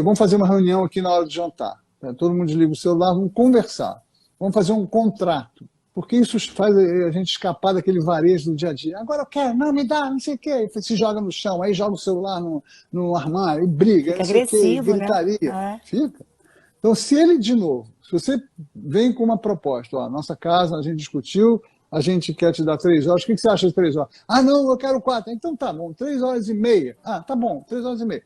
vamos fazer uma reunião aqui na hora de jantar. Tá? Todo mundo desliga o celular, vamos conversar. Vamos fazer um contrato. Porque isso faz a gente escapar daquele varejo do dia a dia. Agora eu quero, não, me dá, não sei o quê. Se joga no chão, aí joga o celular no armário, e briga, Fica não sei o quê, agressivo, gritaria. né? Fica. Então, se ele, de novo, se você vem com uma proposta, ó, nossa casa, a gente discutiu, a gente quer te dar 3 horas, o que você acha de 3 horas? Ah, não, eu quero 4. Então tá bom, 3 horas e meia. Ah, tá bom, 3 horas e meia.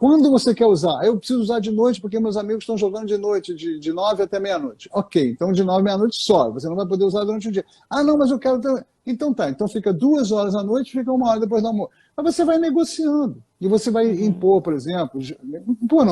Quando você quer usar? Eu preciso usar de noite porque meus amigos estão jogando de noite, de 9 até meia-noite. Ok, então de 9 à meia-noite só, você não vai poder usar durante o dia. Ah, não, mas eu quero... Então tá, então fica 2 horas à noite, fica 1 hora depois do almoço. Mas você vai negociando. E você vai impor, por exemplo,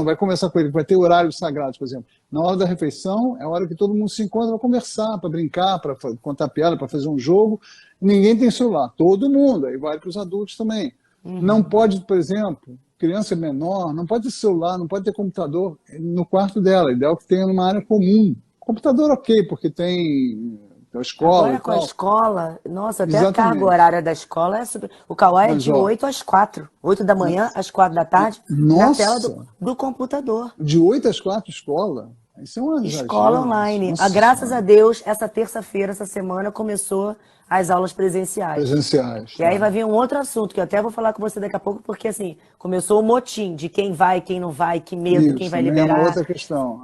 vai conversar com ele, vai ter horários sagrados, por exemplo. Na hora da refeição, é a hora que todo mundo se encontra para conversar, para brincar, para contar piada, para fazer um jogo. Ninguém tem celular, todo mundo, aí vale para os adultos também. Não pode, por exemplo, criança menor, não pode ter celular, não pode ter computador no quarto dela. Ideal que tenha numa área comum. Computador ok, porque tem a escola. Agora e com a tal. escola, nossa, até a Exatamente. carga horária da escola é super... O Kawai é Mas, de ó, 8 às 4. 8 da manhã às 4 da tarde, na Nossa! tela do computador. De 8 às 4 escola? Isso é um Escola exagero. online. Nossa Graças Senhora. a Deus, essa terça-feira, essa semana, começou as aulas presenciais. Presenciais. E aí tá. vai vir um outro assunto, que eu até vou falar com você daqui a pouco, porque assim, começou o motim de quem vai, quem não vai, que medo, Isso, quem vai também é uma liberar. outra questão.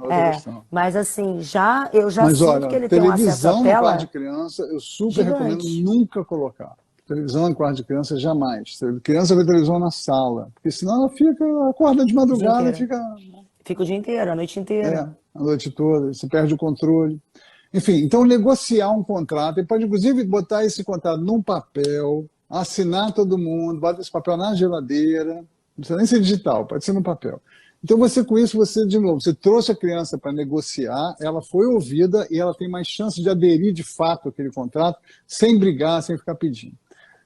Mas assim, eu já Mas sinto olha, que ele tem um acesso à televisão no quarto de tela criança, eu super recomendo gigante. nunca colocar. Televisão em quarto de criança, jamais. Criança vê televisão na sala. Porque senão ela acorda de O dia madrugada e inteiro. fica Fica o dia inteiro, a noite inteira. a noite toda, você perde o controle. Enfim, então negociar um contrato, e pode inclusive botar esse contrato num papel, assinar todo mundo, bota esse papel na geladeira, não precisa nem ser digital, pode ser no papel. Então com isso, de novo, você trouxe a criança para negociar, ela foi ouvida e ela tem mais chance de aderir de fato àquele contrato, sem brigar, sem ficar pedindo.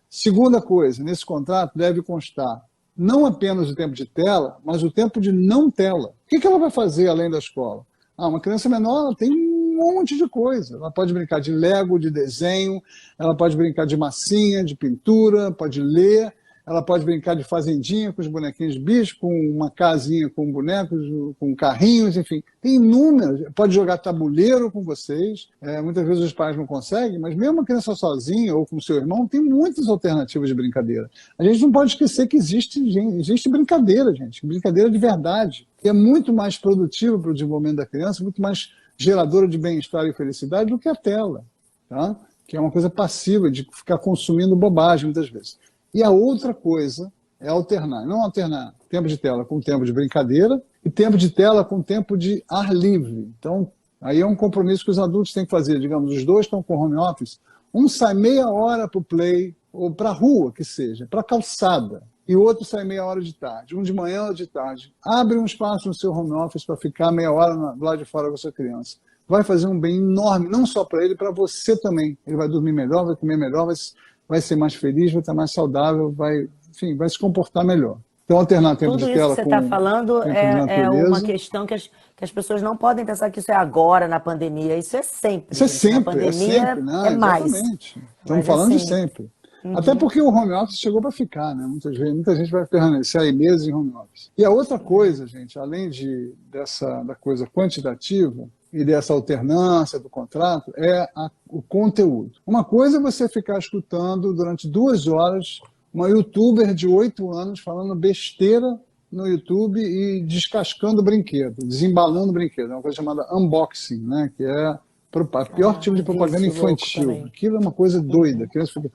Segunda coisa, nesse contrato deve constar não apenas o tempo de tela, mas o tempo de não tela. O que ela vai fazer além da escola? Uma criança menor ela tem um monte de coisa. Ela pode brincar de Lego, de desenho, ela pode brincar de massinha, de pintura, pode ler, ela pode brincar de fazendinha com os bonequinhos de bicho, com uma casinha com bonecos, com carrinhos, enfim. Tem inúmeras. Pode jogar tabuleiro com vocês. Muitas vezes os pais não conseguem, mas mesmo a criança sozinha ou com seu irmão, tem muitas alternativas de brincadeira. A gente não pode esquecer que existe brincadeira, gente. Brincadeira de verdade. Que é muito mais produtiva para o desenvolvimento da criança, muito mais geradora de bem-estar e felicidade do que a tela. Tá? Que é uma coisa passiva, de ficar consumindo bobagem muitas vezes. E a outra coisa é alternar. Não alternar tempo de tela com tempo de brincadeira e tempo de tela com tempo de ar livre. Então, aí é um compromisso que os adultos têm que fazer. Digamos, os dois estão com home office, um sai meia hora para o play, ou para a rua, que seja, para a calçada, e o outro sai meia hora de tarde, um de manhã ou de tarde. Abre um espaço no seu home office para ficar meia hora do lado de fora com a sua criança. Vai fazer um bem enorme, não só para ele, para você também. Ele vai dormir melhor, vai comer melhor, vai ser mais feliz, vai estar mais saudável, vai se comportar melhor. Então, alternar tempo Tudo de isso tela que você com está falando tempo de é uma natureza. questão que as pessoas não podem pensar que isso é agora, na pandemia. Isso é sempre. Isso é gente. Na sempre, pandemia não, é mais. exatamente. Estamos Mas é falando de sempre. sempre. Até porque o home office chegou para ficar, né? Muita gente vai permanecer aí meses em home office. E a outra coisa, gente, além da coisa quantitativa e dessa alternância do contrato, é o conteúdo. Uma coisa é você ficar escutando durante 2 horas uma youtuber de 8 anos falando besteira no YouTube e descascando brinquedo, desembalando brinquedo. É uma coisa chamada unboxing, né? Que é o pior tipo de propaganda vício louco infantil. também. Aquilo é uma coisa doida. A criança fica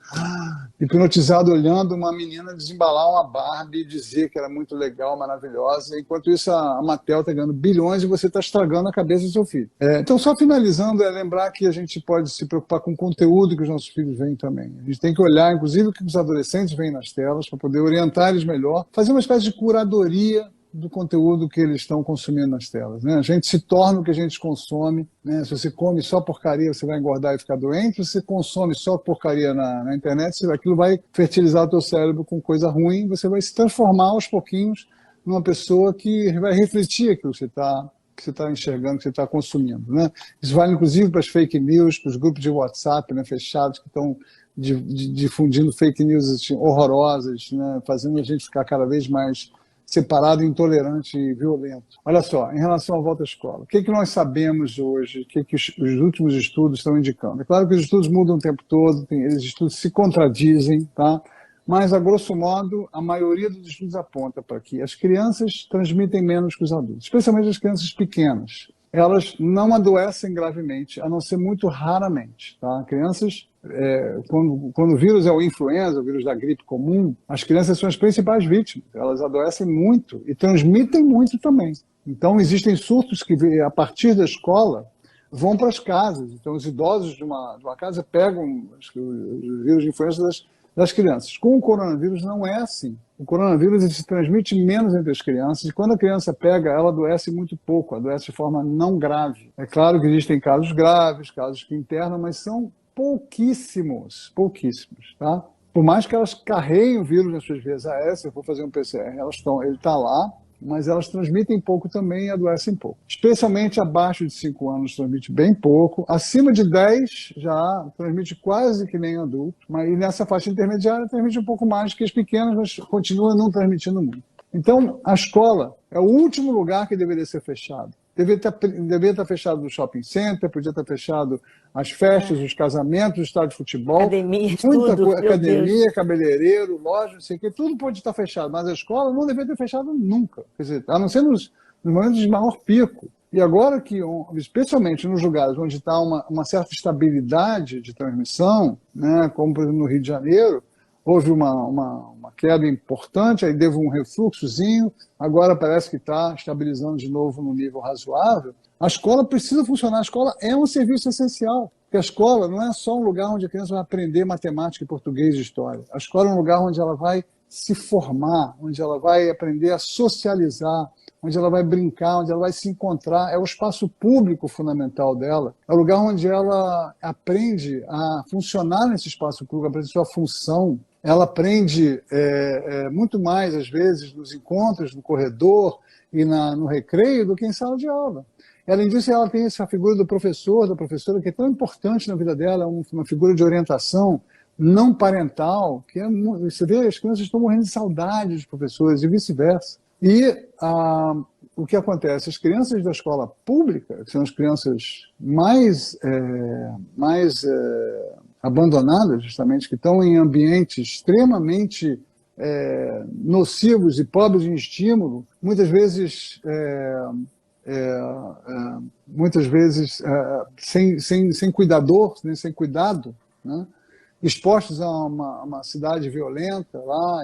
hipnotizada olhando uma menina desembalar uma Barbie e dizer que era muito legal, maravilhosa. Enquanto isso, a Mattel está ganhando bilhões e você está estragando a cabeça do seu filho. Então, só finalizando, é lembrar que a gente pode se preocupar com o conteúdo que os nossos filhos veem também. A gente tem que olhar, inclusive, o que os adolescentes veem nas telas para poder orientar eles melhor, fazer uma espécie de curadoria do conteúdo que eles estão consumindo nas telas, né? A gente se torna o que a gente consome, né? Se você come só porcaria, você vai engordar e ficar doente. Se você consome só porcaria na internet, aquilo vai fertilizar o teu cérebro com coisa ruim, você vai se transformar aos pouquinhos numa pessoa que vai refletir aquilo que você está enxergando, que você está consumindo, né? Isso vale, inclusive, para as fake news, para os grupos de WhatsApp, né, fechados, que estão difundindo fake news assim, horrorosas, né, fazendo a gente ficar cada vez mais separado, intolerante e violento. Olha só, em relação à volta à escola, o que nós sabemos hoje, o que os últimos estudos estão indicando? É claro que os estudos mudam o tempo todo, os estudos se contradizem, tá? Mas, a grosso modo, a maioria dos estudos aponta para que as crianças transmitem menos que os adultos, especialmente as crianças pequenas. Elas não adoecem gravemente, a não ser muito raramente. Tá? Crianças, quando o vírus é o influenza, o vírus da gripe comum, as crianças são as principais vítimas. Elas adoecem muito e transmitem muito também. Então, existem surtos que, a partir da escola, vão para as casas. Então, os idosos de uma casa pegam os vírus de influenza das crianças. Com o coronavírus não é assim. O coronavírus se transmite menos entre as crianças e quando a criança pega, ela adoece muito pouco, adoece de forma não grave. É claro que existem casos graves, casos que internam, mas são pouquíssimos, tá? Por mais que elas carreguem o vírus nas suas vias aéreas, se eu for fazer um PCR, ele está lá, mas elas transmitem pouco também e adoecem pouco. Especialmente abaixo de 5 anos transmite bem pouco, acima de 10 já transmite quase que nem adulto, mas nessa faixa intermediária transmite um pouco mais que as pequenas, mas continua não transmitindo muito. Então, a escola é o último lugar que deveria ser fechado. Deveria estar fechado o shopping center, podia estar fechado as festas, os casamentos, o estádio de futebol. Academia, muita tudo, coisa, academia, Deus. Cabeleireiro, loja, não sei o quê, tudo pode estar fechado, mas a escola não deveria ter fechado nunca. Quer dizer, a não ser nos momentos de maior pico. E agora que, especialmente nos lugares onde está uma certa estabilidade de transmissão, né, como por exemplo no Rio de Janeiro, houve uma queda importante, aí teve um refluxozinho, agora parece que está estabilizando de novo no nível razoável. A escola precisa funcionar, a escola é um serviço essencial, porque a escola não é só um lugar onde a criança vai aprender matemática, português e história. A escola é um lugar onde ela vai se formar, onde ela vai aprender a socializar, onde ela vai brincar, onde ela vai se encontrar. É o espaço público fundamental dela, é o lugar onde ela aprende a funcionar nesse espaço público, aprende sua função. Ela aprende muito mais, às vezes, nos encontros, no corredor e no recreio do que em sala de aula. Além disso, ela tem essa figura do professor, da professora, que é tão importante na vida dela, uma figura de orientação não parental, que você vê, as crianças estão morrendo de saudade dos professores e vice-versa. E o que acontece? As crianças da escola pública, que são as crianças mais abandonadas, justamente, que estão em ambientes extremamente nocivos e pobres em estímulo, muitas vezes sem cuidador, né, sem cuidado, né, expostos a uma cidade violenta lá,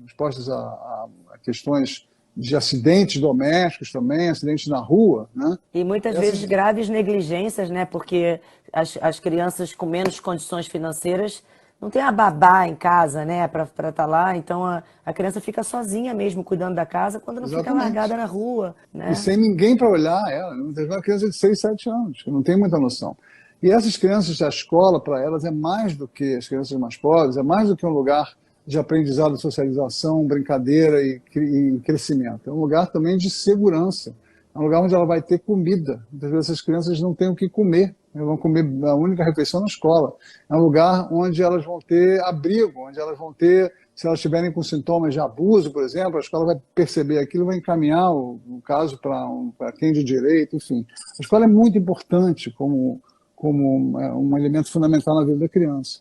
expostos a questões de acidentes domésticos também, acidentes na rua, né? E muitas vezes graves negligências, né? Porque as crianças com menos condições financeiras não tem a babá em casa, né? Para estar lá, então a criança fica sozinha mesmo cuidando da casa quando não fica largada na rua, né? E sem ninguém para olhar ela. Muitas vezes uma criança de 6, 7 anos, que não tem muita noção. E essas crianças da escola, para elas, é mais do que as crianças mais pobres, é mais do que um lugar de aprendizado, socialização, brincadeira e crescimento. É um lugar também de segurança. É um lugar onde ela vai ter comida. Muitas vezes essas crianças não têm o que comer. Elas vão comer a única refeição na escola. É um lugar onde elas vão ter abrigo, onde elas vão ter, se elas estiverem com sintomas de abuso, por exemplo, a escola vai perceber aquilo e vai encaminhar o caso para quem de direito, enfim. A escola é muito importante como um elemento fundamental na vida da criança.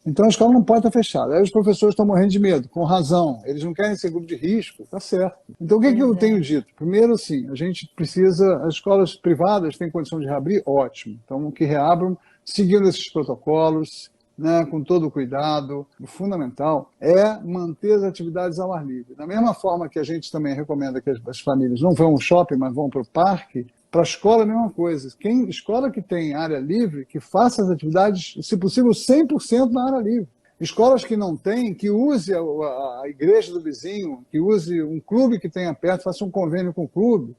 Então a escola não pode estar fechada. Aí os professores estão morrendo de medo, com razão. Eles não querem ser grupo de risco, tá certo. Então o que, que eu tenho dito? Primeiro, assim, a gente precisa, as escolas privadas têm condição de reabrir, ótimo. Então que reabram seguindo esses protocolos, né, com todo o cuidado. O fundamental é manter as atividades ao ar livre. Da mesma forma que a gente também recomenda que as famílias não vão ao shopping, mas vão para o parque, para a escola, a mesma coisa. Escola que tem área livre, que faça as atividades, se possível, 100% na área livre. Escolas que não têm, que use a igreja do vizinho, que use um clube que tenha perto, faça um convênio com o clube,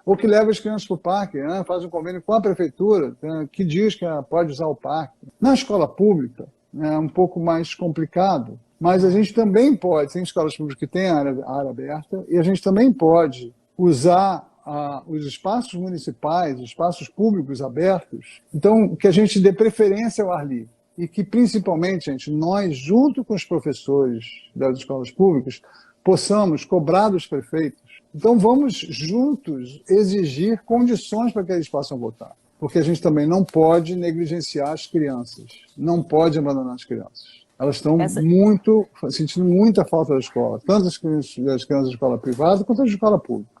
ou que leve as crianças para o parque, né? Faz um convênio com a prefeitura, né? Que diz que pode usar o parque. Na escola pública, é um pouco mais complicado, mas a gente também pode, tem escolas públicas que têm área aberta, e a gente também pode usar os espaços municipais, os espaços públicos abertos, então que a gente dê preferência ao ar livre e que principalmente, gente, nós, junto com os professores das escolas públicas, possamos cobrar dos prefeitos. Então vamos juntos exigir condições para que eles possam votar, porque a gente também não pode negligenciar as crianças, não pode abandonar as crianças. Elas estão sentindo muita falta da escola, tanto as crianças da escola privada quanto as da escola pública.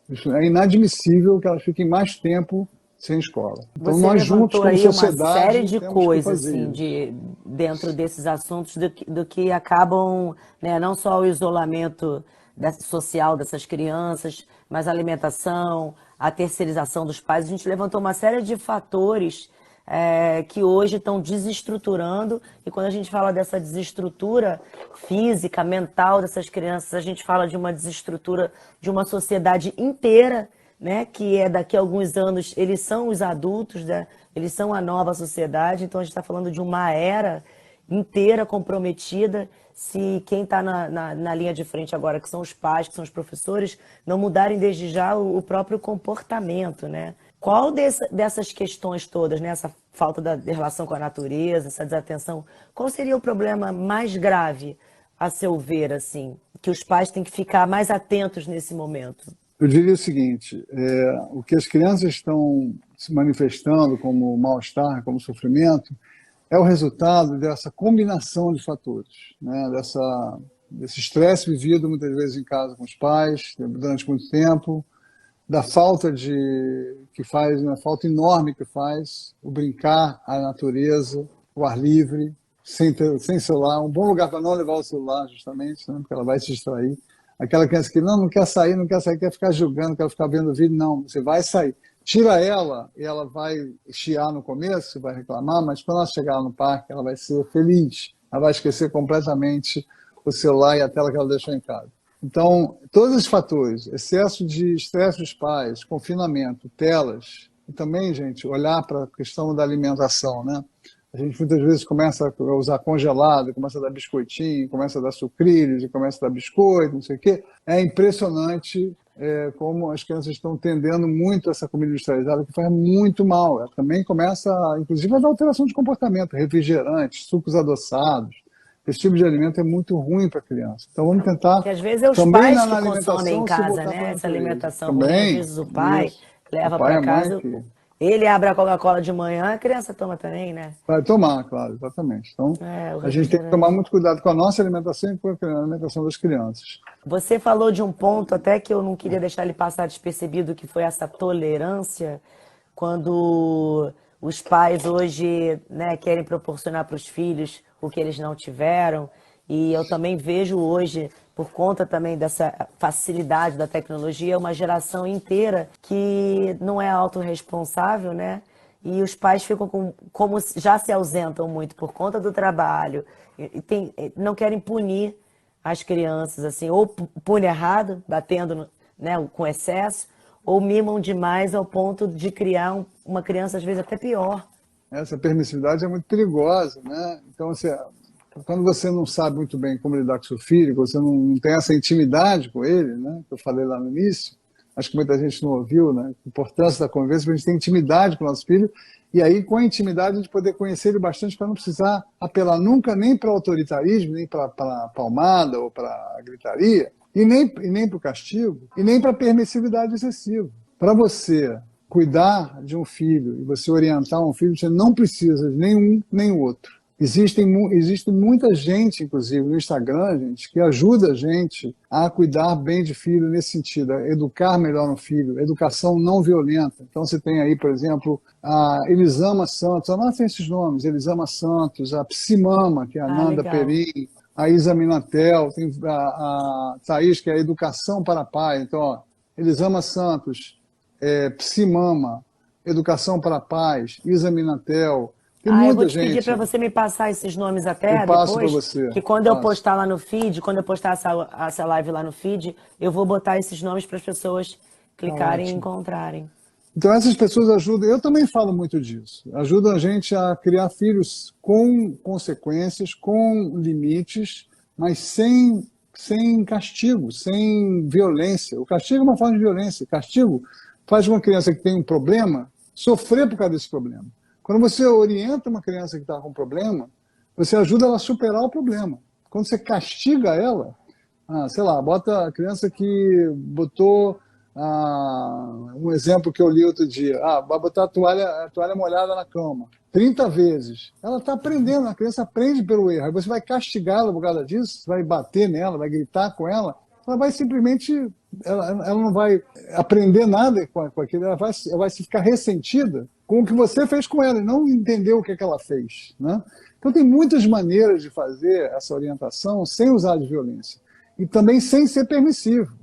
É inadmissível que elas fiquem mais tempo sem escola. Então, Você nós juntos, como aí sociedade, uma série de temos que coisas fazer assim, isso. dentro desses assuntos do que acabam, né, não só o isolamento social dessas crianças, mas a alimentação, a terceirização dos pais. A gente levantou uma série de fatores que hoje estão desestruturando, e quando a gente fala dessa desestrutura física, mental dessas crianças, a gente fala de uma desestrutura de uma sociedade inteira, né, que daqui a alguns anos eles são os adultos, né, eles são a nova sociedade. Então a gente está falando de uma era inteira comprometida se quem está na linha de frente agora, que são os pais, que são os professores, não mudarem desde já o próprio comportamento, né? Qual dessas questões todas, né, essa falta de relação com a natureza, essa desatenção, qual seria o problema mais grave, a seu ver, assim, que os pais têm que ficar mais atentos nesse momento? Eu diria o seguinte, o que as crianças estão se manifestando como mal-estar, como sofrimento, é o resultado dessa combinação de fatores, né? Desse estresse vivido muitas vezes em casa com os pais, durante muito tempo, da falta uma falta enorme que faz o brincar, a natureza, o ar livre, sem celular, um bom lugar para não levar o celular, justamente, né? Porque ela vai se distrair. Aquela criança que não quer sair, quer ficar jogando, quer ficar vendo vídeo, não, você vai sair. Tira ela e ela vai chiar no começo, vai reclamar, mas quando ela chegar no parque, ela vai ser feliz, ela vai esquecer completamente o celular e a tela que ela deixou em casa. Então, todos esses fatores, excesso de estresse dos pais, confinamento, telas, e também, gente, olhar para a questão da alimentação, né? A gente muitas vezes começa a usar congelado, começa a dar biscoitinho, começa a dar sucrilhos, começa a dar biscoito, não sei o quê. É impressionante como as crianças estão tendendo muito essa comida industrializada, que faz muito mal. Ela também começa, inclusive, a dar alteração de comportamento, refrigerantes, sucos adoçados. Esse tipo de alimento é muito ruim para a criança. Então vamos tentar, que às vezes é os também pais na que consomem em alimentação, se casa, voltar né? para a Essa natureza. alimentação ruim, às Também, vezes o pai isso. leva O pai e para a mãe casa, que ele abre a Coca-Cola de manhã, a criança toma também, né? vai tomar, claro, exatamente. Então, O a gente tem que tomar refrigerante. muito cuidado com a nossa alimentação e com a alimentação das crianças. Você falou de um ponto até que eu não queria deixar ele passar despercebido, que foi essa tolerância, quando os pais hoje, né, querem proporcionar para os filhos o que eles não tiveram. E eu também vejo hoje, por conta também dessa facilidade da tecnologia, uma geração inteira que não é autorresponsável, né? E os pais ficam como já se ausentam muito por conta do trabalho, não querem punir as crianças, assim, ou pune errado, batendo, né, com excesso, ou mimam demais ao ponto de criar uma criança, às vezes, até pior. Essa permissividade é muito perigosa, né? Então, assim, quando você não sabe muito bem como lidar com seu filho, você não tem essa intimidade com ele, né? Que eu falei lá no início, acho que muita gente não ouviu, né? A importância da convivência, para a gente ter intimidade com o nosso filho, e aí com a intimidade a gente poder conhecer ele bastante para não precisar apelar nunca nem para o autoritarismo, nem para a palmada ou para a gritaria, e nem para o castigo, e nem para a permissividade excessiva. Para você cuidar de um filho e você orientar um filho, você não precisa de nenhum nem o outro. Existe muita gente, inclusive, no Instagram, gente, que ajuda a gente a cuidar bem de filho nesse sentido, a educar melhor no filho, educação não violenta. Então, você tem aí, por exemplo, a Elisama Santos, anotem esses nomes, Elisama Santos, a Psimama, que é a Ah, Nanda legal. Perim, a Isa Minatel, tem a Thaís, que é a Educação para Pai. Então, ó, Elisama Santos, Psimama, Educação para Paz, Isa Minatel, tem Ah, eu vou muita te pedir para gente. você me passar esses nomes Eu até passo para depois, você. que quando eu Passo. postar lá no feed, quando eu postar essa live lá no feed, eu vou botar esses nomes para as pessoas Tá clicarem e ótimo. encontrarem. Então, essas pessoas ajudam, eu também falo muito disso, ajudam a gente a criar filhos com consequências, com limites, mas sem castigo, sem violência. O castigo é uma forma de violência. O castigo faz uma criança que tem um problema sofrer por causa desse problema. Quando você orienta uma criança que está com um problema, você ajuda ela a superar o problema. Quando você castiga ela, sei lá, bota a criança que botou um exemplo que eu li outro dia, vai botar a toalha molhada na cama 30 vezes. Ela está aprendendo, a criança aprende pelo erro. Aí você vai castigá-la por causa disso, você vai bater nela, vai gritar com ela vai simplesmente, ela não vai aprender nada com aquilo, ela vai se ficar ressentida com o que você fez com ela e não entender o que ela fez, né? Então tem muitas maneiras de fazer essa orientação sem usar de violência e também sem ser permissivo.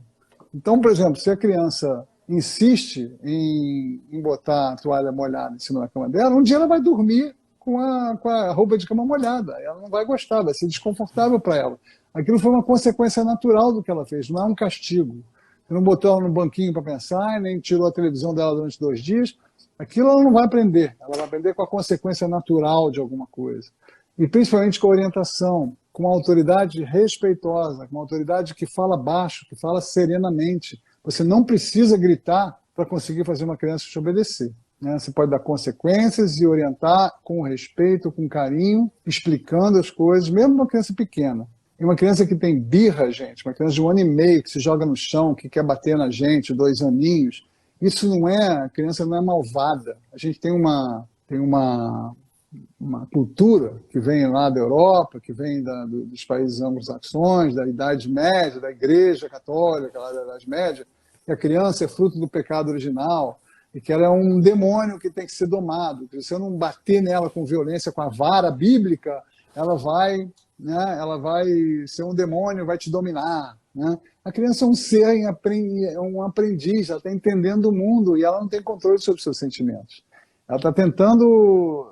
Então, por exemplo, se a criança insiste em botar a toalha molhada em cima da cama dela, um dia ela vai dormir com a roupa de cama molhada. Ela não vai gostar, vai ser desconfortável para ela. Aquilo foi uma consequência natural do que ela fez, não é um castigo. Você não botou ela no banquinho para pensar, nem tirou a televisão dela durante 2 dias. Aquilo ela não vai aprender. Ela vai aprender com a consequência natural de alguma coisa. E principalmente com a orientação, com uma autoridade respeitosa, com uma autoridade que fala baixo, que fala serenamente. Você não precisa gritar para conseguir fazer uma criança te obedecer, né? Você pode dar consequências e orientar com respeito, com carinho, explicando as coisas, mesmo uma criança pequena. E uma criança que tem birra, gente, uma criança de 1 ano e meio, que se joga no chão, que quer bater na gente, 2 aninhos, isso não é, a criança não é malvada. A gente tem uma cultura que vem lá da Europa, que vem dos países anglo-saxões, da Idade Média, da Igreja Católica, lá da Idade Média, que a criança é fruto do pecado original e que ela é um demônio que tem que ser domado. Se eu não bater nela com violência, com a vara bíblica, ela vai ser um demônio, vai te dominar, né? A criança é um ser, é um aprendiz, ela está entendendo o mundo e ela não tem controle sobre os seus sentimentos. Ela está tentando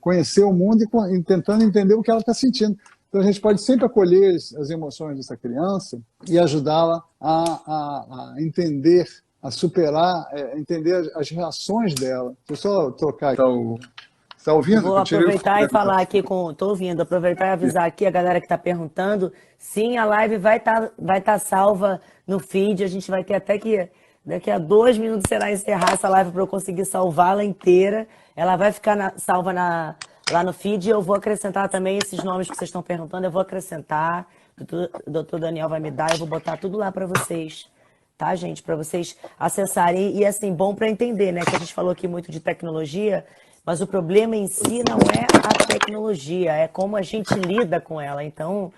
conhecer o mundo e tentando entender o que ela está sentindo. Então, a gente pode sempre acolher as emoções dessa criança e ajudá-la a entender, a superar, entender as reações dela. Deixa eu só trocar aqui. Está ouvindo? Vou Eu tirei o aproveitar e fone. falar aqui com. Tô ouvindo, aproveitar e avisar aqui a galera que está perguntando. Sim, a live vai tá salva no feed. A gente vai ter até que. Daqui a 2 minutos será encerrar essa live para eu conseguir salvá-la inteira. Ela vai ficar salva lá no feed. Eu vou acrescentar também esses nomes que vocês estão perguntando. Eu vou acrescentar. O doutor Daniel vai me dar. Eu vou botar tudo lá para vocês. Tá, gente? Para vocês acessarem. E assim, bom para entender, né? Que a gente falou aqui muito de tecnologia. Mas o problema em si não é a tecnologia, é como a gente lida com ela. Então,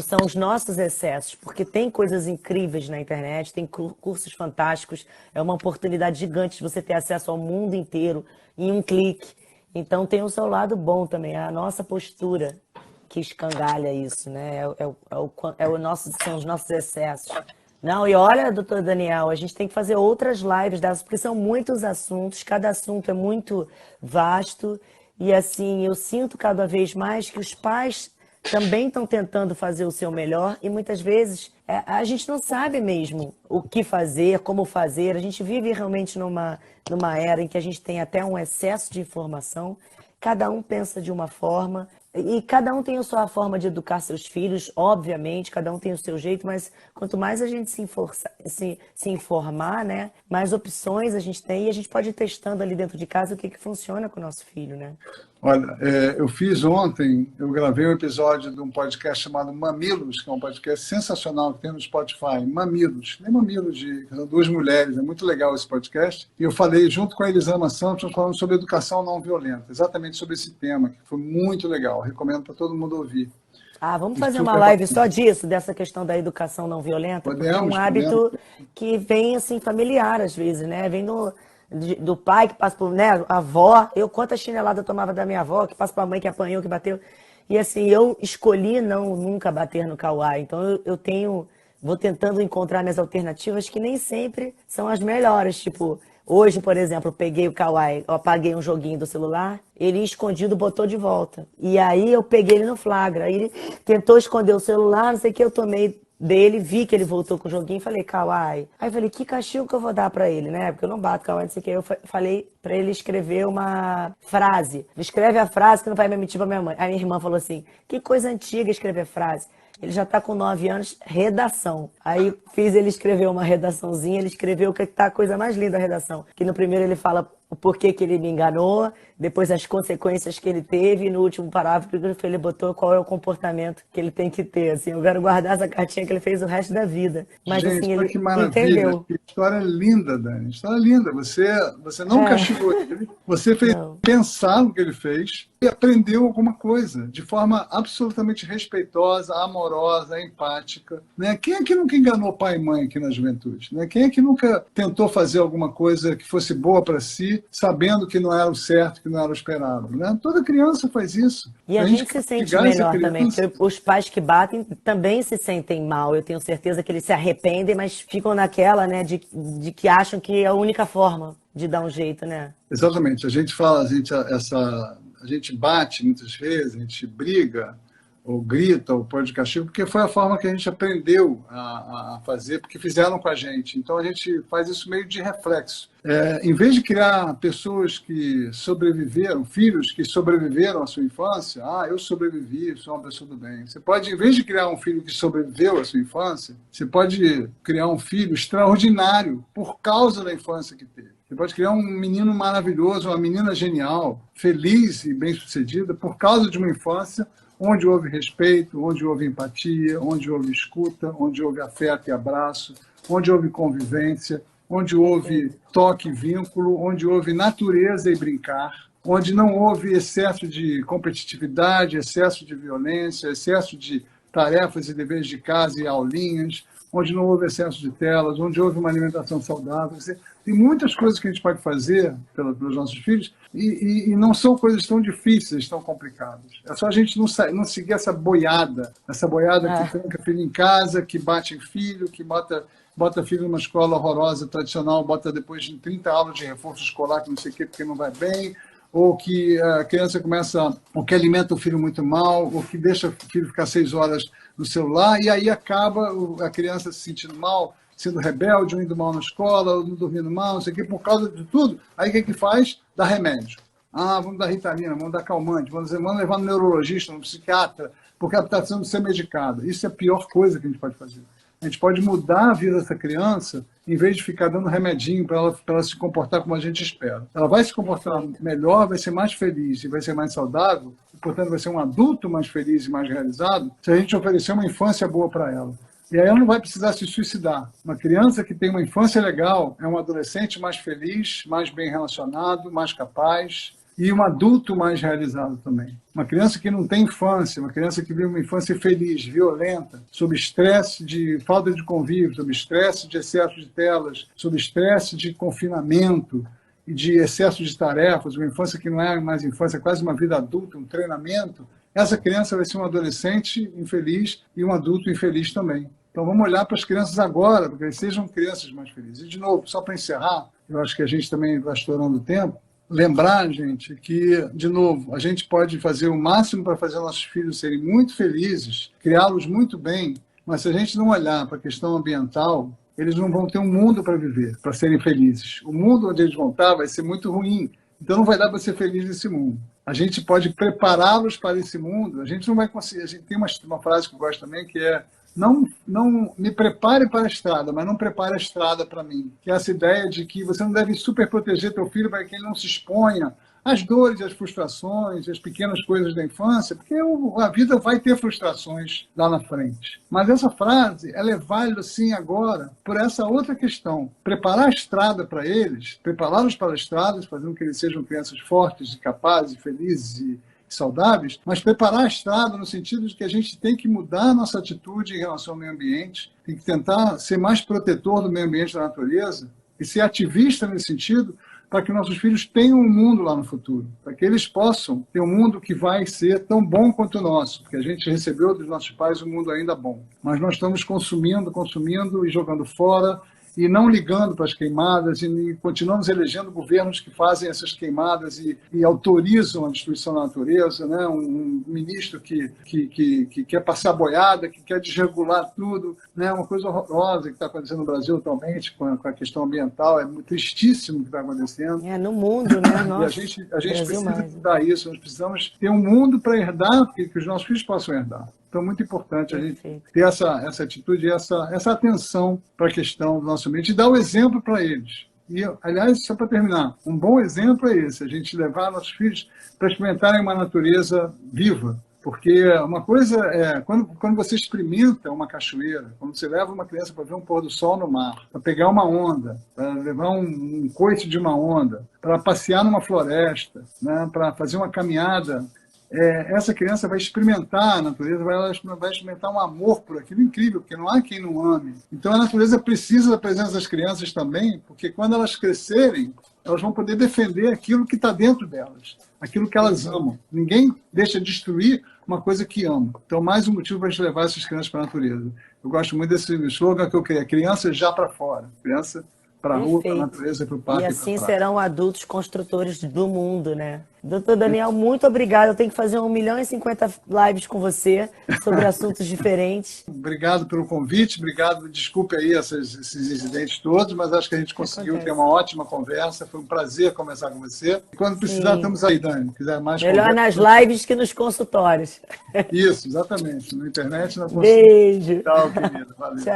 são os nossos excessos, porque tem coisas incríveis na internet, tem cursos fantásticos, é uma oportunidade gigante de você ter acesso ao mundo inteiro em um clique. Então, tem o seu lado bom também, é a nossa postura que escangalha isso, né? São os nossos excessos. Não, e olha, doutor Daniel, a gente tem que fazer outras lives dessas, porque são muitos assuntos, cada assunto é muito vasto, e assim, eu sinto cada vez mais que os pais também estão tentando fazer o seu melhor, e muitas vezes a gente não sabe mesmo o que fazer, como fazer, a gente vive realmente numa era em que a gente tem até um excesso de informação, cada um pensa de uma forma, e cada um tem a sua forma de educar seus filhos, obviamente, cada um tem o seu jeito, mas quanto mais a gente se informar, né, mais opções a gente tem e a gente pode ir testando ali dentro de casa o que funciona com o nosso filho, né? Olha, eu fiz ontem, eu gravei um episódio de um podcast chamado Mamilos, que é um podcast sensacional que tem no Spotify. Mamilos, nem Mamilos são duas mulheres, é muito legal esse podcast. E eu falei junto com a Elisama Santos, falando sobre educação não violenta, exatamente sobre esse tema, que foi muito legal. Recomendo para todo mundo ouvir. Ah, vamos fazer uma live só disso, dessa questão da educação não violenta, porque é um hábito que vem assim familiar às vezes, né? Vem do pai que passa por, né, a avó. Eu quantas chineladas eu tomava da minha avó, que passa para a mãe que apanhou, que bateu. E assim, eu escolhi nunca bater no Kawai. Então vou tentando encontrar minhas alternativas que nem sempre são as melhores. Tipo, hoje, por exemplo, eu peguei o Kawai, eu apaguei um joguinho do celular, ele escondido botou de volta. E aí eu peguei ele no flagra. Aí ele tentou esconder o celular, não sei o que, eu tomei dele, vi que ele voltou com o joguinho e falei, Kawai. Aí eu falei, que castigo que eu vou dar pra ele, né? Porque eu não bato Kawai, não sei o que. Eu falei pra ele escrever uma frase. Escreve a frase que não vai me mentir pra minha mãe. Aí minha irmã falou assim, que coisa antiga escrever frase. Ele já tá com 9 anos, redação. Aí fiz ele escrever uma redaçãozinha, ele escreveu o que tá a coisa mais linda da redação. Que no primeiro ele fala o porquê que ele me enganou, depois as consequências que ele teve, e no último parágrafo ele botou qual é o comportamento que ele tem que ter. Assim, eu quero guardar essa cartinha que ele fez o resto da vida. Mas gente, assim, ele que maravilha. entendeu. Que história linda, Dani. História linda. Você não castigou ele, você fez pensar no que ele fez e aprendeu alguma coisa de forma absolutamente respeitosa, amorosa, empática. Né? Quem é que nunca enganou pai e mãe aqui na juventude? Né? Quem é que nunca tentou fazer alguma coisa que fosse boa para si, sabendo que não era o certo, que não era o esperado? Né? Toda criança faz isso. E a gente se sente melhor também, porque os pais que batem também se sentem mal. Eu tenho certeza que eles se arrependem, mas ficam naquela, né, de que acham que é a única forma de dar um jeito, né? Exatamente. A gente fala, a gente bate muitas vezes, a gente briga, ou grita, ou põe de castigo, porque foi a forma que a gente aprendeu a fazer, porque fizeram com a gente. Então a gente faz isso meio de reflexo. Em vez de criar pessoas que sobreviveram, filhos que sobreviveram à sua infância, eu sobrevivi, sou uma pessoa do bem. Você pode, em vez de criar um filho que sobreviveu à sua infância, você pode criar um filho extraordinário por causa da infância que teve. Você pode criar um menino maravilhoso, uma menina genial, feliz e bem-sucedida por causa de uma infância onde houve respeito, onde houve empatia, onde houve escuta, onde houve afeto e abraço, onde houve convivência, onde houve toque e vínculo, onde houve natureza e brincar, onde não houve excesso de competitividade, excesso de violência, excesso de tarefas e deveres de casa e aulinhas, onde não houve excesso de telas, onde houve uma alimentação saudável. Tem muitas coisas que a gente pode fazer pelos nossos filhos e não são coisas tão difíceis, tão complicadas. É só a gente não seguir essa boiada que tranca filho em casa, que bate em filho, que bota filho numa escola horrorosa, tradicional, bota depois de 30 aulas de reforço escolar, que não sei o quê, porque não vai bem, ou que a criança ou que alimenta o filho muito mal, ou que deixa o filho ficar 6 horas no celular, e aí acaba a criança se sentindo mal, sendo rebelde, ou indo mal na escola, ou não dormindo mal, não sei o quê, por causa de tudo. Aí o que faz? Dá remédio. Vamos dar Ritalina, vamos dar calmante, vamos levar no neurologista, no psiquiatra, porque ela está precisando ser medicada. Isso é a pior coisa que a gente pode fazer. A gente pode mudar a vida dessa criança em vez de ficar dando remedinho para ela se comportar como a gente espera. Ela vai se comportar melhor, vai ser mais feliz e vai ser mais saudável, e, portanto, vai ser um adulto mais feliz e mais realizado se a gente oferecer uma infância boa para ela. E aí ela não vai precisar se suicidar. Uma criança que tem uma infância legal é um adolescente mais feliz, mais bem relacionado, mais capaz, e um adulto mais realizado também. Uma criança que não tem infância, uma criança que vive uma infância infeliz, violenta, sob estresse de falta de convívio, sob estresse de excesso de telas, sob estresse de confinamento e de excesso de tarefas, uma infância que não é mais infância, é quase uma vida adulta, um treinamento, essa criança vai ser um adolescente infeliz e um adulto infeliz também. Então vamos olhar para as crianças agora, para que eles sejam crianças mais felizes. E, de novo, só para encerrar, eu acho que a gente também vai estourando o tempo, lembrar, gente, que, de novo, a gente pode fazer o máximo para fazer nossos filhos serem muito felizes, criá-los muito bem, mas se a gente não olhar para a questão ambiental, eles não vão ter um mundo para viver, para serem felizes. O mundo onde eles vão estar vai ser muito ruim, então não vai dar para ser feliz nesse mundo. A gente pode prepará-los para esse mundo, a gente não vai conseguir. A gente tem uma frase que eu gosto também, que é: não me prepare para a estrada, mas não prepare a estrada para mim. Que é essa ideia de que você não deve super proteger teu filho para que ele não se exponha às dores, às frustrações, às pequenas coisas da infância, porque a vida vai ter frustrações lá na frente. Mas essa frase, ela é válida, sim, agora, por essa outra questão. Preparar a estrada para eles, prepará-los para a estrada, fazendo com que eles sejam crianças fortes, capazes, felizes e saudáveis, mas preparar a estrada no sentido de que a gente tem que mudar a nossa atitude em relação ao meio ambiente, tem que tentar ser mais protetor do meio ambiente, da natureza, e ser ativista nesse sentido, para que nossos filhos tenham um mundo lá no futuro, para que eles possam ter um mundo que vai ser tão bom quanto o nosso, porque a gente recebeu dos nossos pais um mundo ainda bom, mas nós estamos consumindo e jogando fora, e não ligando para as queimadas, e continuamos elegendo governos que fazem essas queimadas e autorizam a destruição da natureza, né? Um ministro que quer passar boiada, que quer desregular tudo, né? Uma coisa horrorosa que está acontecendo no Brasil atualmente com a questão ambiental, é muito tristíssimo o que está acontecendo. No mundo, né? Nossa, e a gente precisa mudar isso, nós precisamos ter um mundo para herdar, que os nossos filhos possam herdar. Então, é muito importante a gente ter essa atitude, essa atenção para a questão do nosso ambiente e dar o exemplo para eles. E, aliás, só para terminar, um bom exemplo é esse, a gente levar nossos filhos para experimentarem uma natureza viva. Porque uma coisa é, quando você experimenta uma cachoeira, quando você leva uma criança para ver um pôr do sol no mar, para pegar uma onda, para levar um coice de uma onda, para passear numa floresta, né, para fazer uma caminhada, essa criança vai experimentar a natureza, vai experimentar um amor por aquilo incrível, porque não há quem não ame. Então a natureza precisa da presença das crianças também, porque quando elas crescerem, elas vão poder defender aquilo que está dentro delas, aquilo que elas amam. Ninguém deixa destruir uma coisa que ama. Então, mais um motivo para a gente levar essas crianças para a natureza. Eu gosto muito desse slogan que eu criei, criança já para fora, criança para a rua, para a natureza, para o parque. E assim serão adultos construtores do mundo, né? Doutor Daniel, muito obrigado. Eu tenho que fazer 1.050.000 lives com você sobre assuntos diferentes. Obrigado pelo convite, obrigado. Desculpe aí esses incidentes todos, mas acho que a gente conseguiu ter uma ótima conversa. Foi um prazer conversar com você. E quando precisar, estamos aí, Dani. Se quiser mais melhor conversa, nas lives que nos consultórios. Isso, exatamente. Na internet, na Beijo. Tchau, querida. Valeu. Tchau.